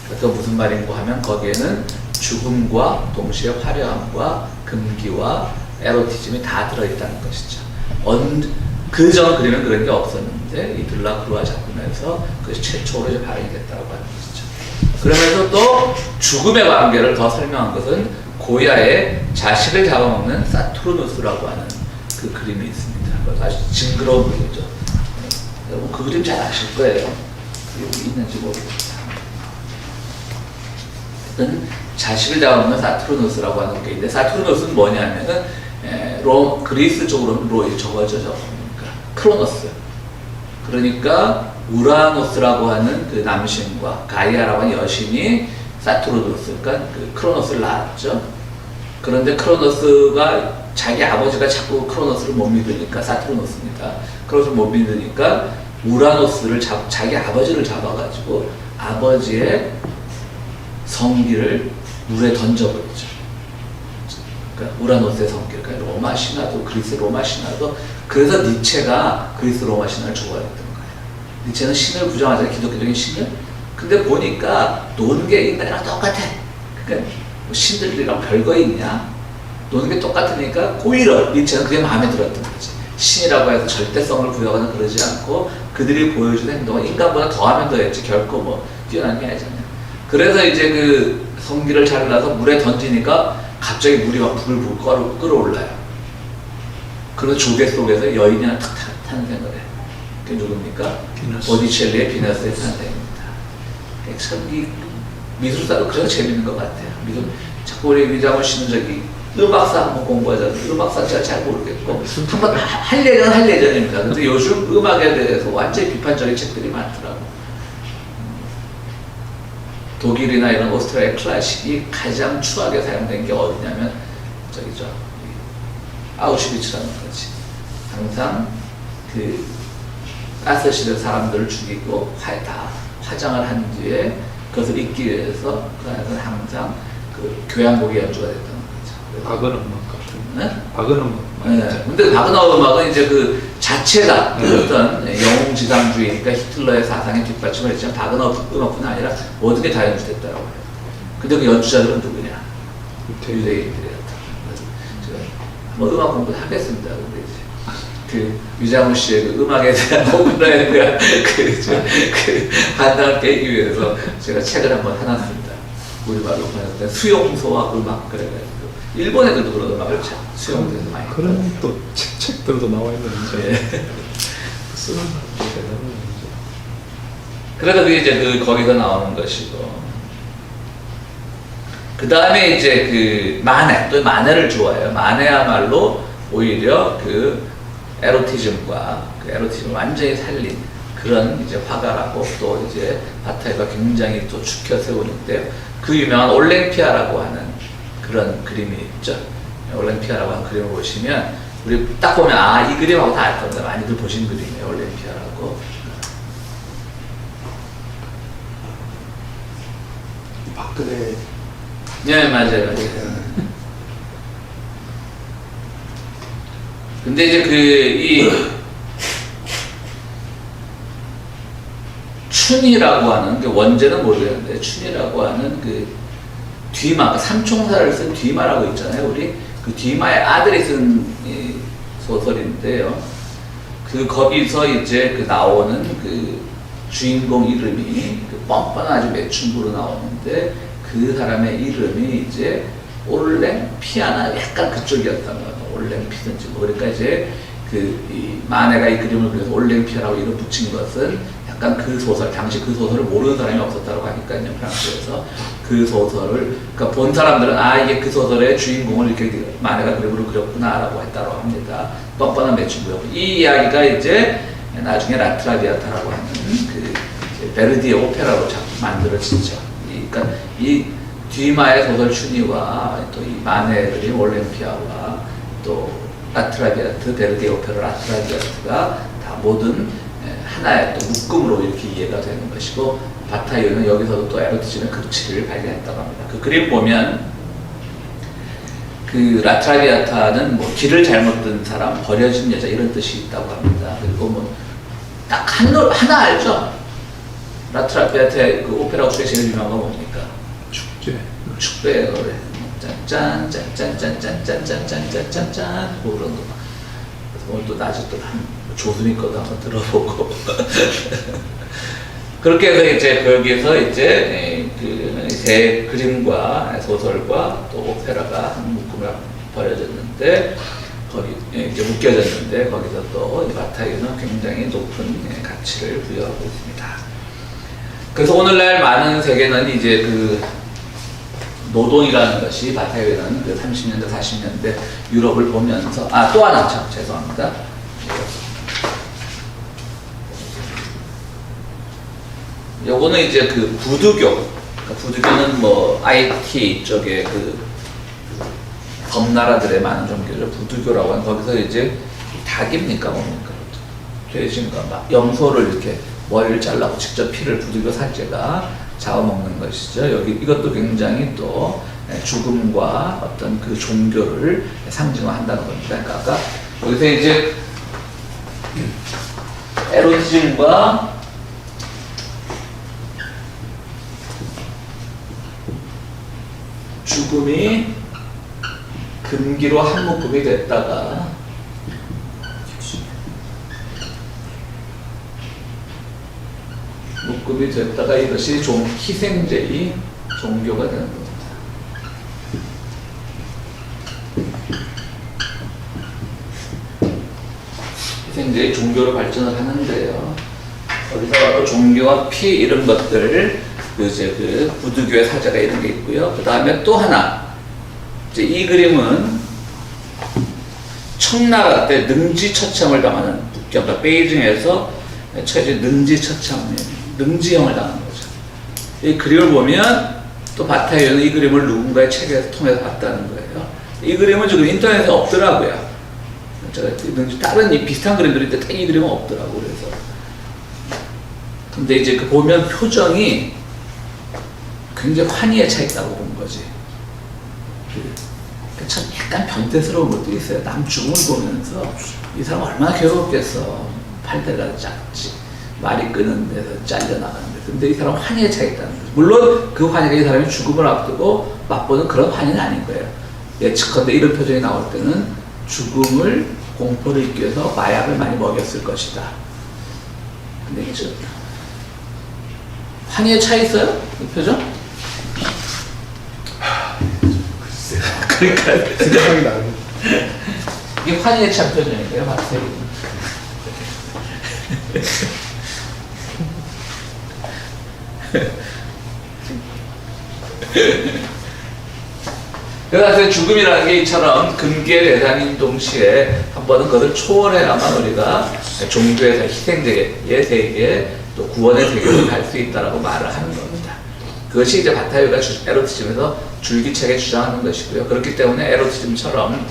그래서 무슨 말인고 하면 거기에는 죽음과 동시에 화려함과 금기와 에로티즘이 다 들어있다는 것이죠. 그전 그림은 그런 게 없었는데 이 들라크루아 작품에서 그것이 최초로 이제 발현이 됐다고 하는 것이죠. 그러면서 또 죽음의 관계를 더 설명한 것은 고야의 자식을 잡아먹는 사투르누스라고 하는 그 그림이 있습니다. 아주 징그러운 그림이죠. 여러분 그 그림 잘 아실 거예요. 여기 있는지 모르겠다. 자식을 잡아먹는 사투르누스라고 하는 게 있는데 사투르누스는 뭐냐면은 그리스 쪽으로는 로이 적어져 그러니까 크로노스. 그러니까 우라노스라고 하는 그 남신과 가이아라고 하는 여신이 사투르누스, 그러니까 그 크로노스를 낳았죠. 그런데 크로노스가 자기 아버지가 자꾸 크로노스를 못 믿으니까 사투르누스입니다. 크로노스를 못 믿으니까 우라노스를 자기 아버지를 잡아가지고 아버지의 성기를 물에 던져버리죠. 그러니까 우라노스의 성길, 그러니까 로마 신화도 그리스 로마 신화도 그래서 니체가 그리스 로마 신화를 좋아했던 거예요. 니체는 신을 부정하잖아요, 기독교적인 신을. 근데 보니까 노는 게 인간이랑 똑같아. 그러니까 뭐 신들이랑 별거 있냐? 노는 게 똑같으니까 오히려 니체는 그게 마음에 들었던 거지. 신이라고 해서 절대성을 부여하거나 그러지 않고 그들이 보여주는 행동은 인간보다 더하면 더했지 결코 뭐 뛰어난 게 아니잖아요. 그래서 이제 그 성기를 잘라서 물에 던지니까 갑자기 물이 막 불불 끓어올라요. 그래서 조개 속에서 여인이 하나 탁 탄생을 해. 그게 누굽니까? 비너스. 보티첼리의 비너스의 탄생입니다. 참 이 미술사도 그래서 재밌는 것 같아요. 자꾸 우리 위장원 씨는 저기 음악사 한번 공부하자면 음악사 제가 잘 모르겠고 한번 할 예전입니다. 근데 요즘 음악에 대해서 완전히 비판적인 책들이 많더라고. 독일이나 이런 오스트리아의 클래식이 가장 추하게 사용된 게 어디냐면 저기죠, 아우슈비츠라는 거지. 항상 그 가스실에 사람들을 죽이고 다 화장을 한 뒤에 그것을 잊기 위해서 그 안에서는 항상 그 교향곡이 연주가 됐던 거죠. 박은 음악 같은. 네? 박은 음악. 네. 근데 바그너 음악은 이제 그 자체가 어떤 영웅지상주의니까 히틀러의 사상에 뒷받침을 했지만 바그너 음악뿐 아니라 모든 게 다 연주됐다고 해요. 근데 그 연주자들은 누구냐? 유대인들이었다. 제가 한번 음악 공부를 하겠습니다. 근데 이제 그 유장훈 씨의 그 음악에 대한 호불호에 대한 그 반당을 깨기 위해서 제가 책을 한번 해놨습니다. 우리말로 번역된 수용소와 음악 그래가지고 일본에 그래도 그런 음악을 수용돼서 많이 그런 또 책들도 나와 있는 이제 네. 쓰는 사람이 대단한 이제. 그래서 그게 이제 그 거기서 나오는 것이고 그 다음에 이제 그 마네, 또 마네를 좋아해요. 마네야말로 오히려 그 에로티즘과 그 에로티즘을 완전히 살린 그런 이제 화가라고 또 이제 바타이가 굉장히 또 추켜 세우는데요. 그 유명한 올랭피아라고 하는 그런 그림이 있죠. 올랭피아라고 하는 그림을 보시면 우리 딱 보면 아, 이 그림하고 다 알 겁니다. 많이들 보신 그림이에요. 올랭피아라고. 박근혜 네, 맞아요. 근데 이제 이 춘이라고 하는 그 원제는 모르겠는데 춘이라고 하는 그 뒤마, 삼총사를 쓴 뒤마라고 있잖아요. 우리 그 뒤마의 아들이 쓴 이 소설인데요. 그 거기서 이제 그 나오는 그 주인공 이름이 그 뻔뻔한 아주 매춘부로 나오는데 그 사람의 이름이 이제 올랭피아나 약간 그쪽이었단 말이에요. 올랭피든지 뭐 그러니까 이제 이 마네가 이 그림을 그려서 올랭피아라고 이름 붙인 것은 약간 그 소설, 당시 그 소설을 모르는 사람이 없었다고 하니까요, 프랑스에서. 그 소설을, 그러니까 본 사람들은 이게 그 소설의 주인공을 이렇게 마네가 그림으로 그렸구나라고 했다고 합니다. 뻔뻔한 매춘부였고. 이 이야기가 이제 나중에 라트라비아타라고 하는 그 베르디의 오페라로 만들어지죠. 그러니까 이 뒤마의 소설 춘희와 또 이 마네의 그림 올랭피아와 또 라트라비아트, 베르디의 오페라 라트라비아트가 다 모든 하나의 또 묶음으로 이렇게 이해가 되는 것이고, 바타이어는 여기서도 또 에로티즘의 극치를 발견했다고 합니다. 그 그림 보면 그 라트라비아타는 뭐 길을 잘못 든 사람, 버려진 여자 이런 뜻이 있다고 합니다. 그리고 뭐 딱 하나 알죠? 라트라비아타의 그 오페라 중에 제일 유명한 건 뭡니까? 축배의 노래. 짠짠짠짠짠짠짠짠짠짠짠 뭐 그런 거. 그래서 오늘 또 낮에 또 조수미 것도 한번 들어보고 그렇게 해서 이제 거기에서 이제 그 세 그림과 소설과 또 오페라가 한 묶음을 벌여졌는데 거기 이제 묶여졌는데 거기서 또 바타이어는 굉장히 높은 가치를 부여하고 있습니다. 그래서 오늘날 많은 세계는 이제 그 노동이라는 것이 바타이어는 그 30년대, 40년대 유럽을 보면서 또 하나 참 죄송합니다. 요거는 이제 그 부두교. 그러니까 부두교는 뭐 IT 쪽에 그 범나라들의 많은 종교를 부두교라고 하는 거기서 이제 닭입니까 뭡니까? 돼지인가 막 염소를 이렇게 머리를 잘라고 직접 피를 부두교 사제가 잡아먹는 것이죠. 여기 이것도 굉장히 또 죽음과 어떤 그 종교를 상징화한다는 겁니다. 그러니까 아까 여기서 이제 에로티즘과 죽음이 금기로 한 묶음이 됐다가 묶음이 됐다가 이것이 희생제의 종교가 되는 겁니다. 희생제의 종교로 발전을 하는데요. 거기서 종교와 피 이런 것들 이제 그 부두교의 사제가 이런 게 있고요. 그 다음에 또 하나 이제 이 그림은 청나라 때 능지처참을 당하는 북경, 그러니까 베이징에서 처지 능지형을 당한 거죠. 이 그림을 보면 또 바타이어는 이 그림을 누군가의 책에서 통해서 봤다는 거예요. 이 그림은 지금 인터넷에 없더라고요. 제가 다른 이 비슷한 그림들이 있는데 이 그림은 없더라고. 그래서 근데 이제 그 보면 표정이 굉장히 환희에 차 있다고 본 거지. 참 약간 변태스러운 것도 있어요. 남 죽음을 보면서 이 사람 얼마나 괴롭겠어. 팔대가 작지, 말이 끄는 데서 잘려나가는데. 근데 이 사람 환희에 차 있다는 거죠. 물론 그 환희가 이 사람이 죽음을 앞두고 맛보는 그런 환희는 아닌 거예요. 예측컨대 이런 표정이 나올 때는 죽음을 공포를 잊기 위해서 마약을 많이 먹였을 것이다. 근데 이제 환희에 차 있어요? 이 표정? 그러니까 생각이 나는. 이게 환희에 찬 표정인데요, 마태는. 그래서 죽음이라는 게 이처럼 금기의 대상인 동시에 한 번은 그것을 초월해야만 우리가 종교의 희생제의 세계 또 구원의 세계로 갈 수 있다라고 말을 하는 겁니다. 그것이 이제 바타이어가 에로티즘에서 줄기차게 주장하는 것이고요. 그렇기 때문에 에로티즘처럼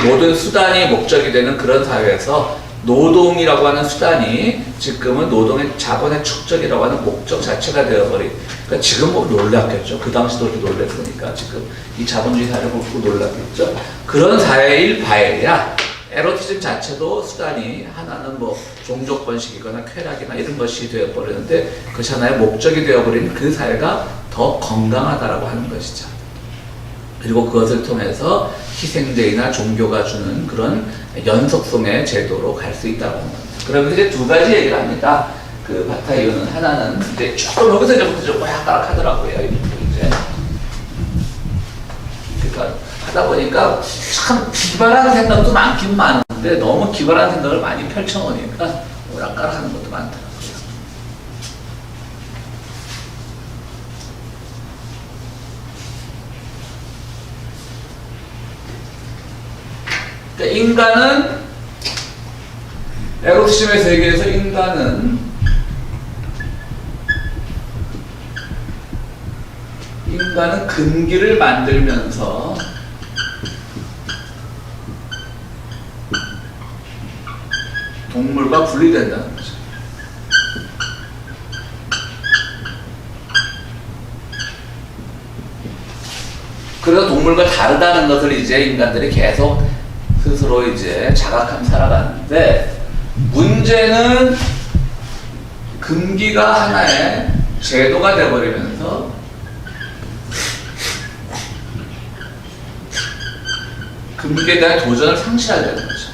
모든 수단이 목적이 되는 그런 사회에서 노동이라고 하는 수단이 지금은 노동의 자본의 축적이라고 하는 목적 자체가 되어버린. 그러니까 지금 뭐 놀랐겠죠. 그 당시도 이렇게 놀랐으니까 지금 이 자본주의 사회를 보고 놀랐겠죠. 그런 사회일 바에야 에로티즘 자체도 수단이 하나는 뭐 종족 번식이거나 쾌락이나 이런 것이 되어버리는데 그것이 하나의 목적이 되어버린 그 사회가 더 건강하다라고 하는 것이죠. 그리고 그것을 통해서 희생제이나 종교가 주는 그런 연속성의 제도로 갈 수 있다고 합니다. 그러면 이제 두 가지 얘기를 합니다. 그 바타이오는 하나는 이제 조금 여기서 이제 좀 약간 하더라고요. 이제 그러니까 하다 보니까 참 기발한 생각도 많긴 많은데 너무 기발한 생각을 많이 펼쳐놓으니까 오락가락하는 것도 많더라고요. 그러니까 인간은 에로티즘의 세계에서 인간은 근기를 만들면서 동물과 분리된다는 거죠. 그래서 동물과 다르다는 것을 이제 인간들이 계속 스스로 이제 자각하며 살아가는데 문제는 금기가 하나의 제도가 되어버리면서 금기에 대한 도전을 상실하게 되는 거죠.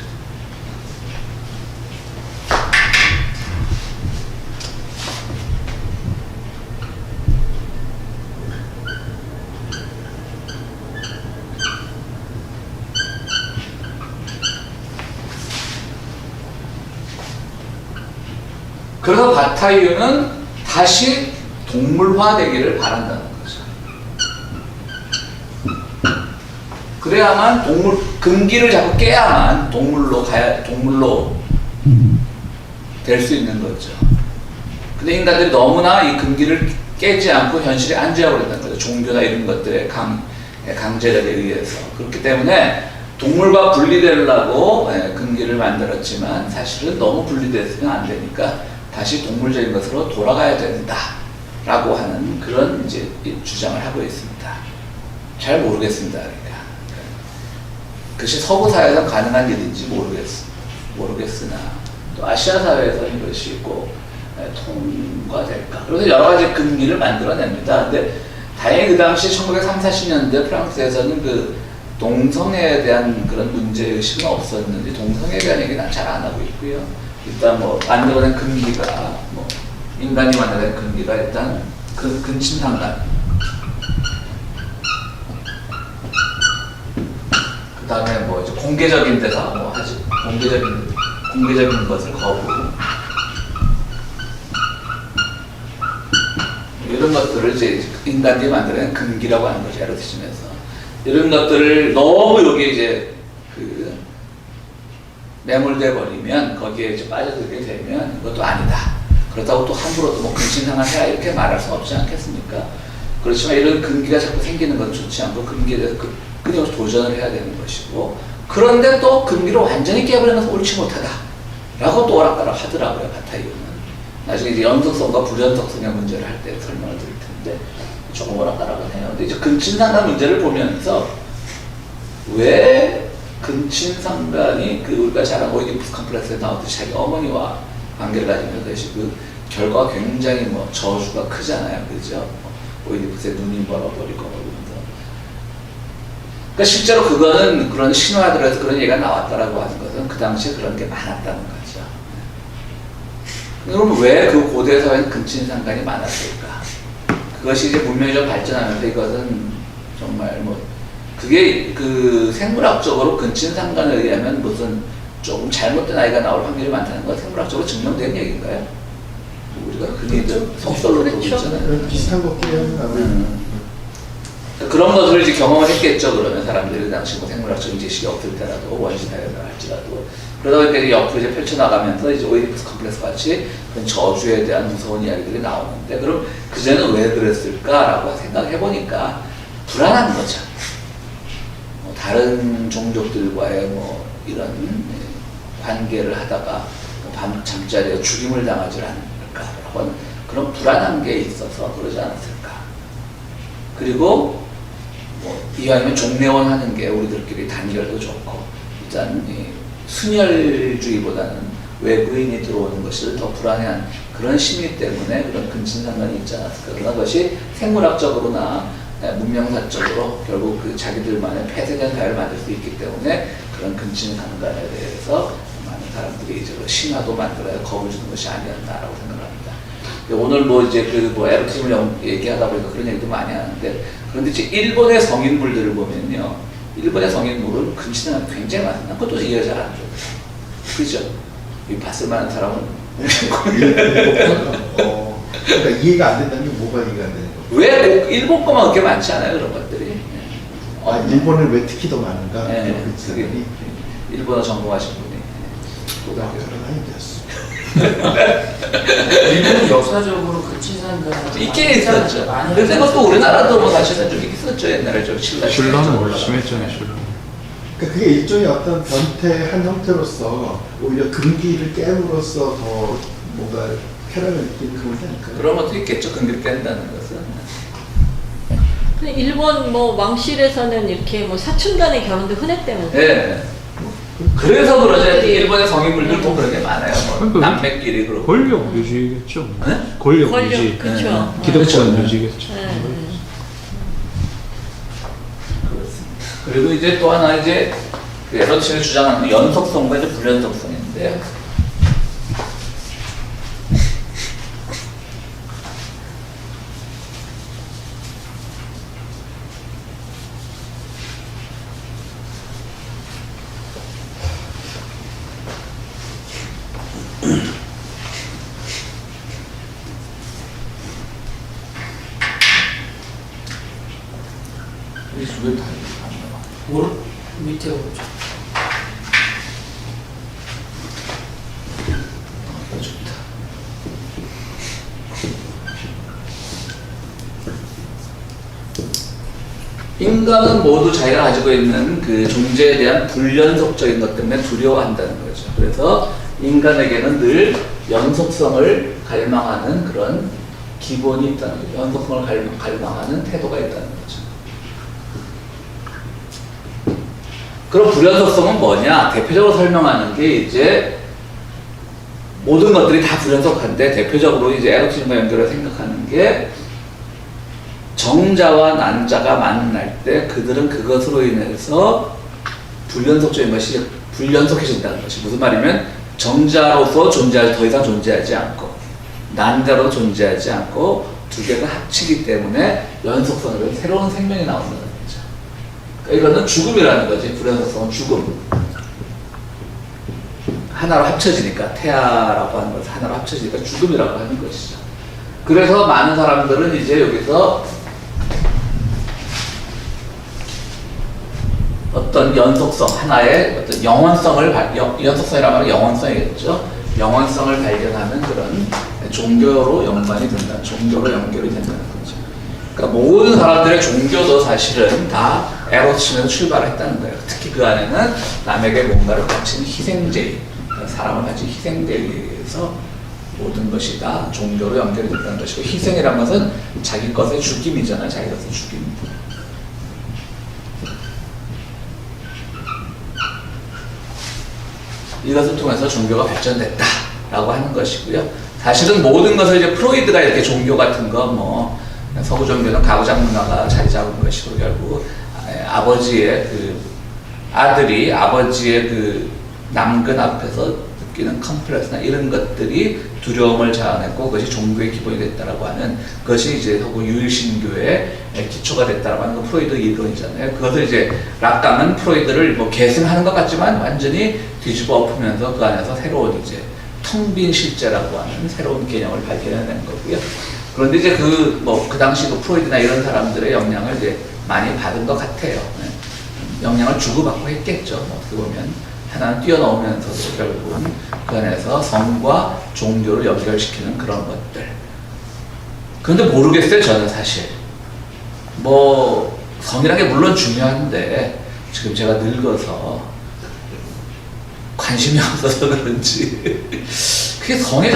그래서 바타이유는 다시 동물화되기를 바란다는 거죠. 그래야만 금기를 자꾸 깨야만 동물로 될 수 있는 거죠. 근데 인간들이 너무나 이 금기를 깨지 않고 현실에 안주해버린다는 거죠. 종교나 이런 것들의 강제력에 의해서. 그렇기 때문에 동물과 분리되려고 금기를 만들었지만 사실은 너무 분리됐으면 안 되니까 다시 동물적인 것으로 돌아가야 된다라고 하는 그런 이제 주장을 하고 있습니다. 잘 모르겠습니다. 그러니까 그것이 서구 사회에서 가능한 일인지 모르겠으나 또 아시아 사회에서는 이것이 꼭 통과될까? 그래서 여러 가지 금기를 만들어냅니다. 근데 다행히 그 당시 1930, 40년대 프랑스에서는 그 동성애에 대한 그런 문제의식은 없었는데 동성애에 대한 얘기는 잘 안 하고 있고요. 일단 뭐 만들어낸 금기가 뭐 인간이 만들어낸 금기가 일단 근친상간, 그 다음에 뭐 이제 공개적인 데서 뭐 하지 공개적인 것을 거부, 이런 것들을 이제 인간이 만들어낸 금기라고 하는 거죠. 에로티즘에서 이런 것들을 너무 여기 이제 매몰돼 버리면 거기에 이제 빠져들게 되면 이것도 아니다. 그렇다고 또 함부로 또 뭐 근친상간 해라 이렇게 말할 수 없지 않겠습니까? 그렇지만 이런 금기가 자꾸 생기는 건 좋지 않고 금기에 대해서 끊임없이 도전을 해야 되는 것이고, 그런데 또 금기를 완전히 깨버리는 것은 옳지 못하다라고 또 오락가락 하더라고요. 바타이유는. 나중에 이제 연속성과 불연속성의 문제를 할 때 설명을 드릴 텐데 조금 오락가락은 해요. 근데 이제 근친상간 문제를 보면서 왜 근친상간이 우리가 잘 아는 오이디푸스 컴플렉스에 나오듯이 자기 어머니와 관계를 가지면 것이 그 결과가 굉장히 뭐 저주가 크잖아요. 그죠? 오이디푸스의 눈이 멀어버리고 이러면서. 그러니까 실제로 그거는 그런 신화들에서 그런 얘기가 나왔다라고 하는 것은 그 당시에 그런 게 많았다는 거죠. 그럼 왜 그 고대 사회는 근친상간이 많았을까? 그것이 이제 문명이 좀 발전하면서 이것은 정말 뭐 그게 그 생물학적으로 근친상간에 의하면 무슨 조금 잘못된 아이가 나올 확률이 많다는 건 생물학적으로 증명된 얘기인가요? 우리가 흔히 속설로 보고 있잖아요. 비슷한 것끼리 하면 아무래도 그런 것을 이제 경험을 했겠죠. 그러면 사람들이 그 당시 뭐 생물학적인 지식이 없을 때라도 원시사회다 할지라도. 그러다 보니까 이제 옆으로 이제 펼쳐나가면서 이제 오이디푸스 컴플렉스 같이 그런 저주에 대한 무서운 이야기들이 나오는데, 그럼 그전에는 왜 그랬을까라고 생각해 보니까 불안한 거죠. 다른 종족들과의 뭐 이런 관계를 하다가 밤 잠자리에 죽임을 당하지 않을까라고 하는 그런 불안한 게 있어서 그러지 않았을까. 그리고 뭐 이왕이면 종례원 하는 게 우리들끼리 단결도 좋고 일단 순혈주의보다는 외부인이 들어오는 것을 더 불안해한 그런 심리 때문에 그런 근친상간이 있지 않았을까. 그러나 그것이 생물학적으로나 문명사적으로 결국 그 자기들만의 폐쇄된 사회를 만들 수 있기 때문에 그런 근친상간에 대해서 많은 사람들이 이제 신화도 만들어야 겁을 주는 것이 아니었나라고 생각합니다. 오늘 뭐 이제 그 에로티즘을 얘기하다 보니까 그런 얘기도 많이 하는데, 그런데 이제 일본의 성인물들을 보면요, 일본의 성인물은 근친상간이 굉장히 많습니다. 그것도 이해가 잘 안 돼요. 그죠? 이 봤을 만한 사람은 그러니까 이해가 안 된다는 게 뭐가 이해가 안 되는 거예요? 왜 꼭 일본 거만 그렇게 많지 않아요, 그런 것들이? 일본은 왜 특히 더 많은가? 네, 그 그게 사람이 일본어 전공하신 분이 고등학교. 그런 아이디어였어. 일본은 역사적으로 근친상간 있긴 있었죠. 근데 그것도 우리나라도 뭐 사실은 좀 있었죠, 옛날에 좀 신라. 신라는 심했잖아요, 신라. 그러니까 그게 일종의 어떤 변태한 형태로서 오히려 금기를 깨물어서 더 뭔가 쾌락을 느끼는 그런 게 아닐까요? 그런 것도 있겠죠, 근기를 깬다는 것은. 근데 일본 뭐 왕실에서는 이렇게 뭐 사촌간의 결혼도 흔했다면서요? 예. 그래서 그러죠. 일본의 성인물들도 그런 게 많아요. 뭐 그러니까 남매끼리 그러고. 권력 유지겠죠. 뭐. 네? 권력 권력, 유지. 그쵸. 기득권 네. 유지겠죠. 그렇습니다. 그리고 이제 또 하나 이제 그 에로티즘이 주장하는 연속성과 이제 불연속성인데, 이 수를 다 뭘 밑에 오죠. 좋다. 인간은 모두 자기가 가지고 있는 그 존재에 대한 불연속적인 것 때문에 두려워한다는 거죠. 그래서 인간에게는 늘 연속성을 갈망하는 그런 기본이 있다는 거죠. 연속성을 갈망하는 태도가 있다는 거죠. 그럼 불연속성은 뭐냐? 대표적으로 설명하는 게 이제 모든 것들이 다 불연속한데, 대표적으로 이제 에로티즘과 연결을 생각하는 게 정자와 난자가 만날 때 그들은 그것으로 인해서 불연속적인 것이 불연속해진다는 것이 무슨 말이면, 정자로서 더 이상 존재하지 않고 난자로 존재하지 않고 두 개가 합치기 때문에 연속성으로 새로운 생명이 나온다는 거죠. 그러니까 이거는 죽음이라는 거지. 불연속성은 죽음. 하나로 합쳐지니까, 태아라고 하는 것은 하나로 합쳐지니까 죽음이라고 하는 것이죠. 그래서 많은 사람들은 이제 여기서 어떤 연속성, 하나의 어떤 연속성이라는 말은 영원성이겠죠. 영원성을 발견하는 그런 종교로 연관이 된다. 종교로 연결이 된다는 거죠. 그러니까 모든 사람들의 종교도 사실은 다 에로티즘에서 출발했다는 거예요. 특히 그 안에는 남에게 뭔가를 바치는 희생제의, 그러니까 사람을 바친 희생제에 의해서 모든 것이 다 종교로 연결이 됐다는 것이고, 희생이란 것은 자기 것의 죽임이잖아요. 자기 것의 죽임. 이것을 통해서 종교가 발전됐다라고 하는 것이고요. 사실은 모든 것을 이제 프로이드가 이렇게 종교 같은 거, 뭐 서구 종교는 가부장 문화가 자리 잡은 것이고, 결국 아버지의 그 아들이 아버지의 그 남근 앞에서 느끼는 컴플렉스나 이런 것들이 두려움을 자아냈고, 그것이 종교의 기본이 됐다라고 하는 것이 이제 서구 유일신교의 기초가 됐다라고 하는 건 프로이드 이론이잖아요. 그것을 이제 락강은 프로이드를 뭐 계승하는 것 같지만 완전히 뒤집어 엎으면서 그 안에서 새로운 이제 텅 빈 실제라고 하는 새로운 개념을 발견해낸 거고요. 그런데 이제 그 당시 그 프로이드나 이런 사람들의 영향을 이제 많이 받은 것 같아요. 영향을 주고받고 했겠죠. 어떻게 보면 하나는 뛰어넘으면서도 결국은 그 안에서 성과 종교를 연결시키는 그런 것들. 그런데 모르겠어요, 저는 사실. 뭐 성이라는 게 물론 중요한데 지금 제가 늙어서 관심이 없어서 그런지 그게 성이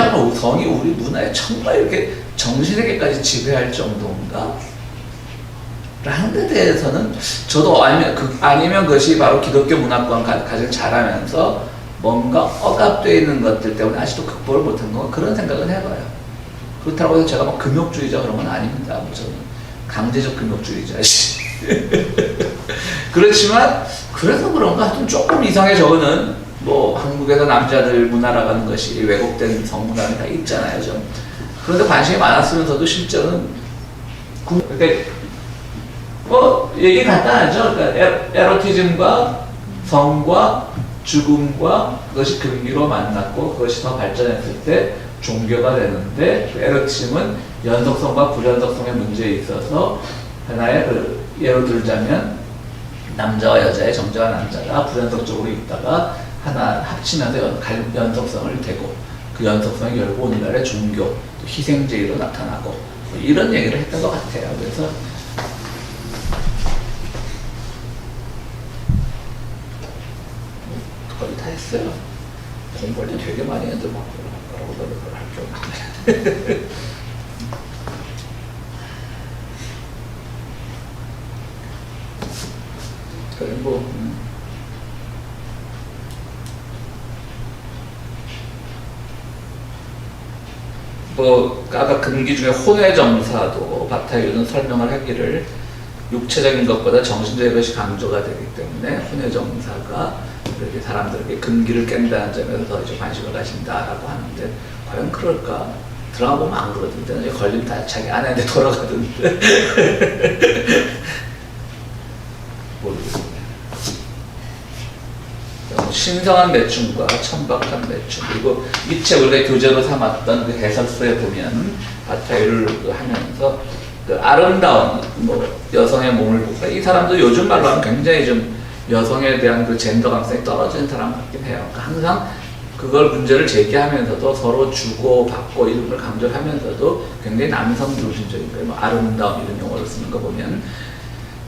우리 문화에 정말 이렇게 정신에게까지 지배할 정도인가? 라는 데 대해서는 저도 아니면 그것이 바로 기독교 문화권 가장 잘하면서 뭔가 억압되어 있는 것들 때문에 아직도 극복을 못한 거 그런 생각은 해봐요. 그렇다고 해서 제가 뭐 금욕주의자 그런 건 아닙니다. 뭐 저는 강제적 금욕주의자. 그렇지만 그래서 그런가 하여튼 조금 이상의 저거는 뭐 한국에서 남자들 문화라고 하는 것이 왜곡된 성문화가 다 있잖아요. 좀. 그런데 관심이 많았으면서도 실제로는 그러니까 뭐 얘기 간단하죠. 그러니까 에로티즘과 성과 죽음과 그것이 금기로 만났고 그것이 더 발전했을 때 종교가 되는데 그 에로티즘은 연속성과 불연속성의 문제에 있어서 하나의 그 예로 들자면 남자와 여자의 정자와 남자가 불연속적으로 있다가 하나 합치면서 연속성을 되고 그 연속성이 결국 오늘날의 종교 또 희생제의로 나타나고 뭐 이런 얘기를 했던 것 같아요. 그래서 거의 다 했어요. 공부할 때 되게 많이 했는데 막 뭐라고 노력을 할 필요가 없네. 그래 뭐 아까 금기 중에 혼외정사도 바타이유는 설명을 하기를 육체적인 것보다 정신적인 것이 강조가 되기 때문에 혼외정사가 이렇게 사람들에게 금기를 깬다는 점에서 더 이제 관심을 가진다라고 하는데 과연 그럴까? 드라마 보면 안 그러던데 걸리면 다 자기 아내한테 돌아가던데 모르겠습니다. 신성한 매춘과 천박한 매춘 그리고 이 책 우리가 교재로 삼았던 그 해설서에 보면 바타이를 하면서 그 아름다운 뭐 여성의 몸을 보고 이 사람도 요즘 말로 하면 굉장히 좀 여성에 대한 그 젠더 감성이 떨어지는 사람 같긴 해요. 그러니까 항상 그걸 문제를 제기하면서도 서로 주고 받고 이런 걸 강조하면서도 굉장히 남성 중심적인 거예요. 뭐 아름다움 이런 용어를 쓰는 거 보면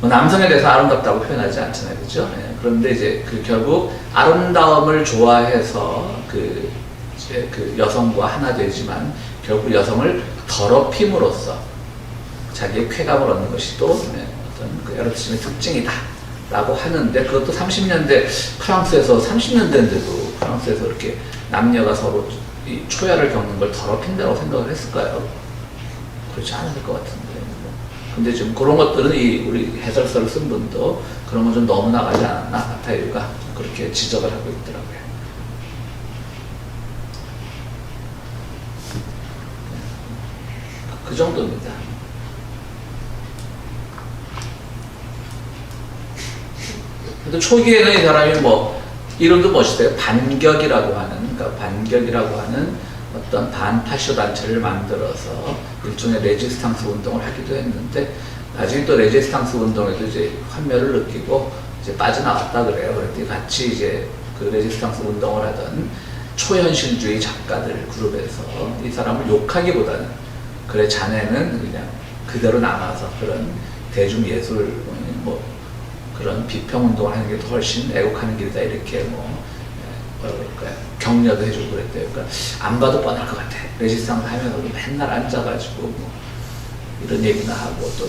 뭐 남성에 대해서 아름답다고 표현하지 않잖아요, 그렇죠? 예, 그런데 이제 그 결국 아름다움을 좋아해서 그 여성과 하나 되지만 결국 여성을 더럽힘으로써 자기의 쾌감을 얻는 것이 또 어떤 그 에로티즘의 특징이다라고 하는데 그것도 30년대 프랑스에서 30년대인데도 프랑스에서 이렇게 남녀가 서로 이 초야를 겪는 걸 더럽힌다고 생각을 했을까요? 그렇지 않을 것 같은데. 근데 지금 그런 것들은 우리 해설서를 쓴 분도 그런 건 좀 너무 나가지 않았나 바타이유가 그렇게 지적을 하고 있더라고요. 그 정도입니다. 근데 초기에는 이 사람이 뭐 이름도 멋있어요. 반격이라고 하는 그러니까 반격이라고 하는 어떤 반파쇼 단체를 만들어서 일종의 레지스탕스 운동을 하기도 했는데 나중에 또 레지스탕스 운동에도 이제 환멸을 느끼고 이제 빠져나왔다 그래요. 그랬더니 같이 이제 그 레지스탕스 운동을 하던 초현실주의 작가들 그룹에서 이 사람을 욕하기보다는 그래 자네는 그냥 그대로 남아서 그런 대중예술 뭐 그런 비평운동을 하는 게 더 훨씬 애국하는 길이다 이렇게 뭐 뭐라 그럴까요? 격려도 해주고 그랬대요. 그러니까 안 봐도 뻔할 것 같아. 레지스탕스 하면서도 맨날 앉아가지고 뭐 이런 얘기나 하고 또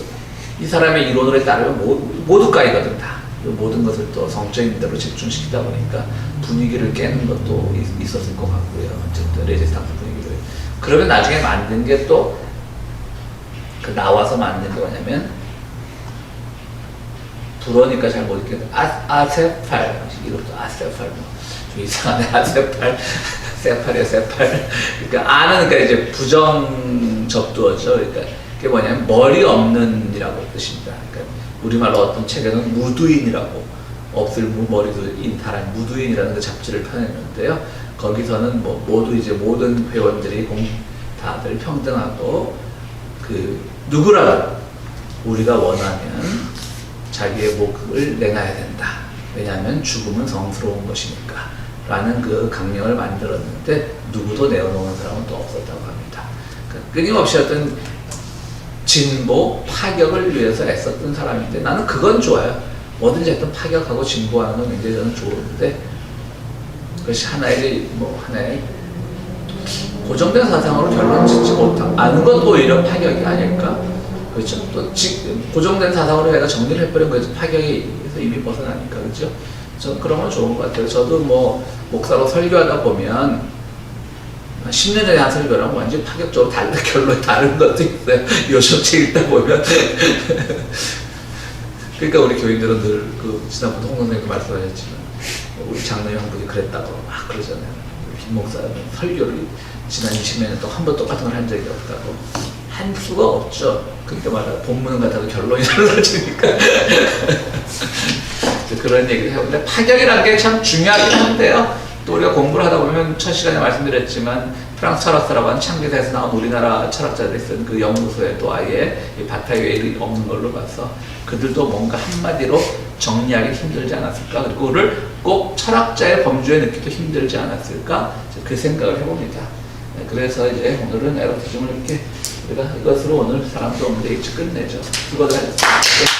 이 사람의 이론에 따르면 모두 까이거든 다. 모든 것을 또 성적인 대로 집중시키다 보니까 분위기를 깨는 것도 있었을 것 같고요. 어쨌든 레지스탕스 분위기를. 그러면 나중에 만든 게 또 그 나와서 만든 게 뭐냐면 불어니까 잘 모르겠는데 아세팔 이것도 아세팔 뭐 좀 이상하네. 아세팔 세팔이야 세팔. 그러니까 아는 그러니까 이제 부정적두어죠. 그러니까 그게 뭐냐면 머리 없는이라고 뜻입니다. 그러니까 우리말로 어떤 책에는 무두인이라고 없을 머리도 인 사람 무두인이라는 그 잡지를 펴냈는데요. 거기서는 뭐 모두 이제 모든 회원들이 다들 평등하고 그 누구라도 우리가 원하면 자기의 목을 내놔야 된다. 왜냐하면 죽음은 성스러운 것이니까 라는 그 강령을 만들었는데 누구도 내어놓은 사람은 또 없었다고 합니다. 그러니까 끊임없이 어떤 진보, 파격을 위해서 애썼던 사람인데 나는 그건 좋아요. 뭐든지 하여튼 파격하고 진보하는 건 굉장히 저는 좋은데 그것이 하나의 고정된 사상으로 결론 짓지 못하는 건 오히려 파격이 아닐까? 그렇죠. 또 고정된 사상으로 내가 정리를 해버린 거에서 파격에서 이미 벗어나니까 그렇죠. 저는 그런 건 좋은 것 같아요. 저도 뭐 목사로 설교하다 보면 10년 전에 한 설교랑 완전히 파격적으로 다른 결론이 다른 것도 있어요. 요즘 책 읽다 보면. 그러니까 우리 교인들은 늘 지난번에 홍 선생님도 말씀하셨지만 우리 장로님 한 분이 그랬다고 막 그러잖아요. 김 목사는 설교를 지난 20년 동안 한 번 똑같은 걸 한 적이 없다고. 한 수가 없죠. 그러니까 말이야 본문 같아도 결론이 달라지니까. 그런 얘기를 해요. 근데 파격이라는 게 참 중요하긴 한데요. 또 우리가 공부를 하다 보면 첫 시간에 말씀드렸지만 프랑스 철학사라고 하는 창기사에서 나온 우리나라 철학자들이 쓴 그 연구소에도 아예 이 바타이어에 없는 걸로 봐서 그들도 뭔가 한마디로 정리하기 힘들지 않았을까, 그리고 그거를 꼭 철학자의 범주에 넣기도 힘들지 않았을까, 그 생각을 해봅니다. 그래서 이제 오늘은 에로티즘을 이렇게 우리가 이것으로 오늘 사람도 없는데 일찍 끝내죠. 수고들 하셨습니다.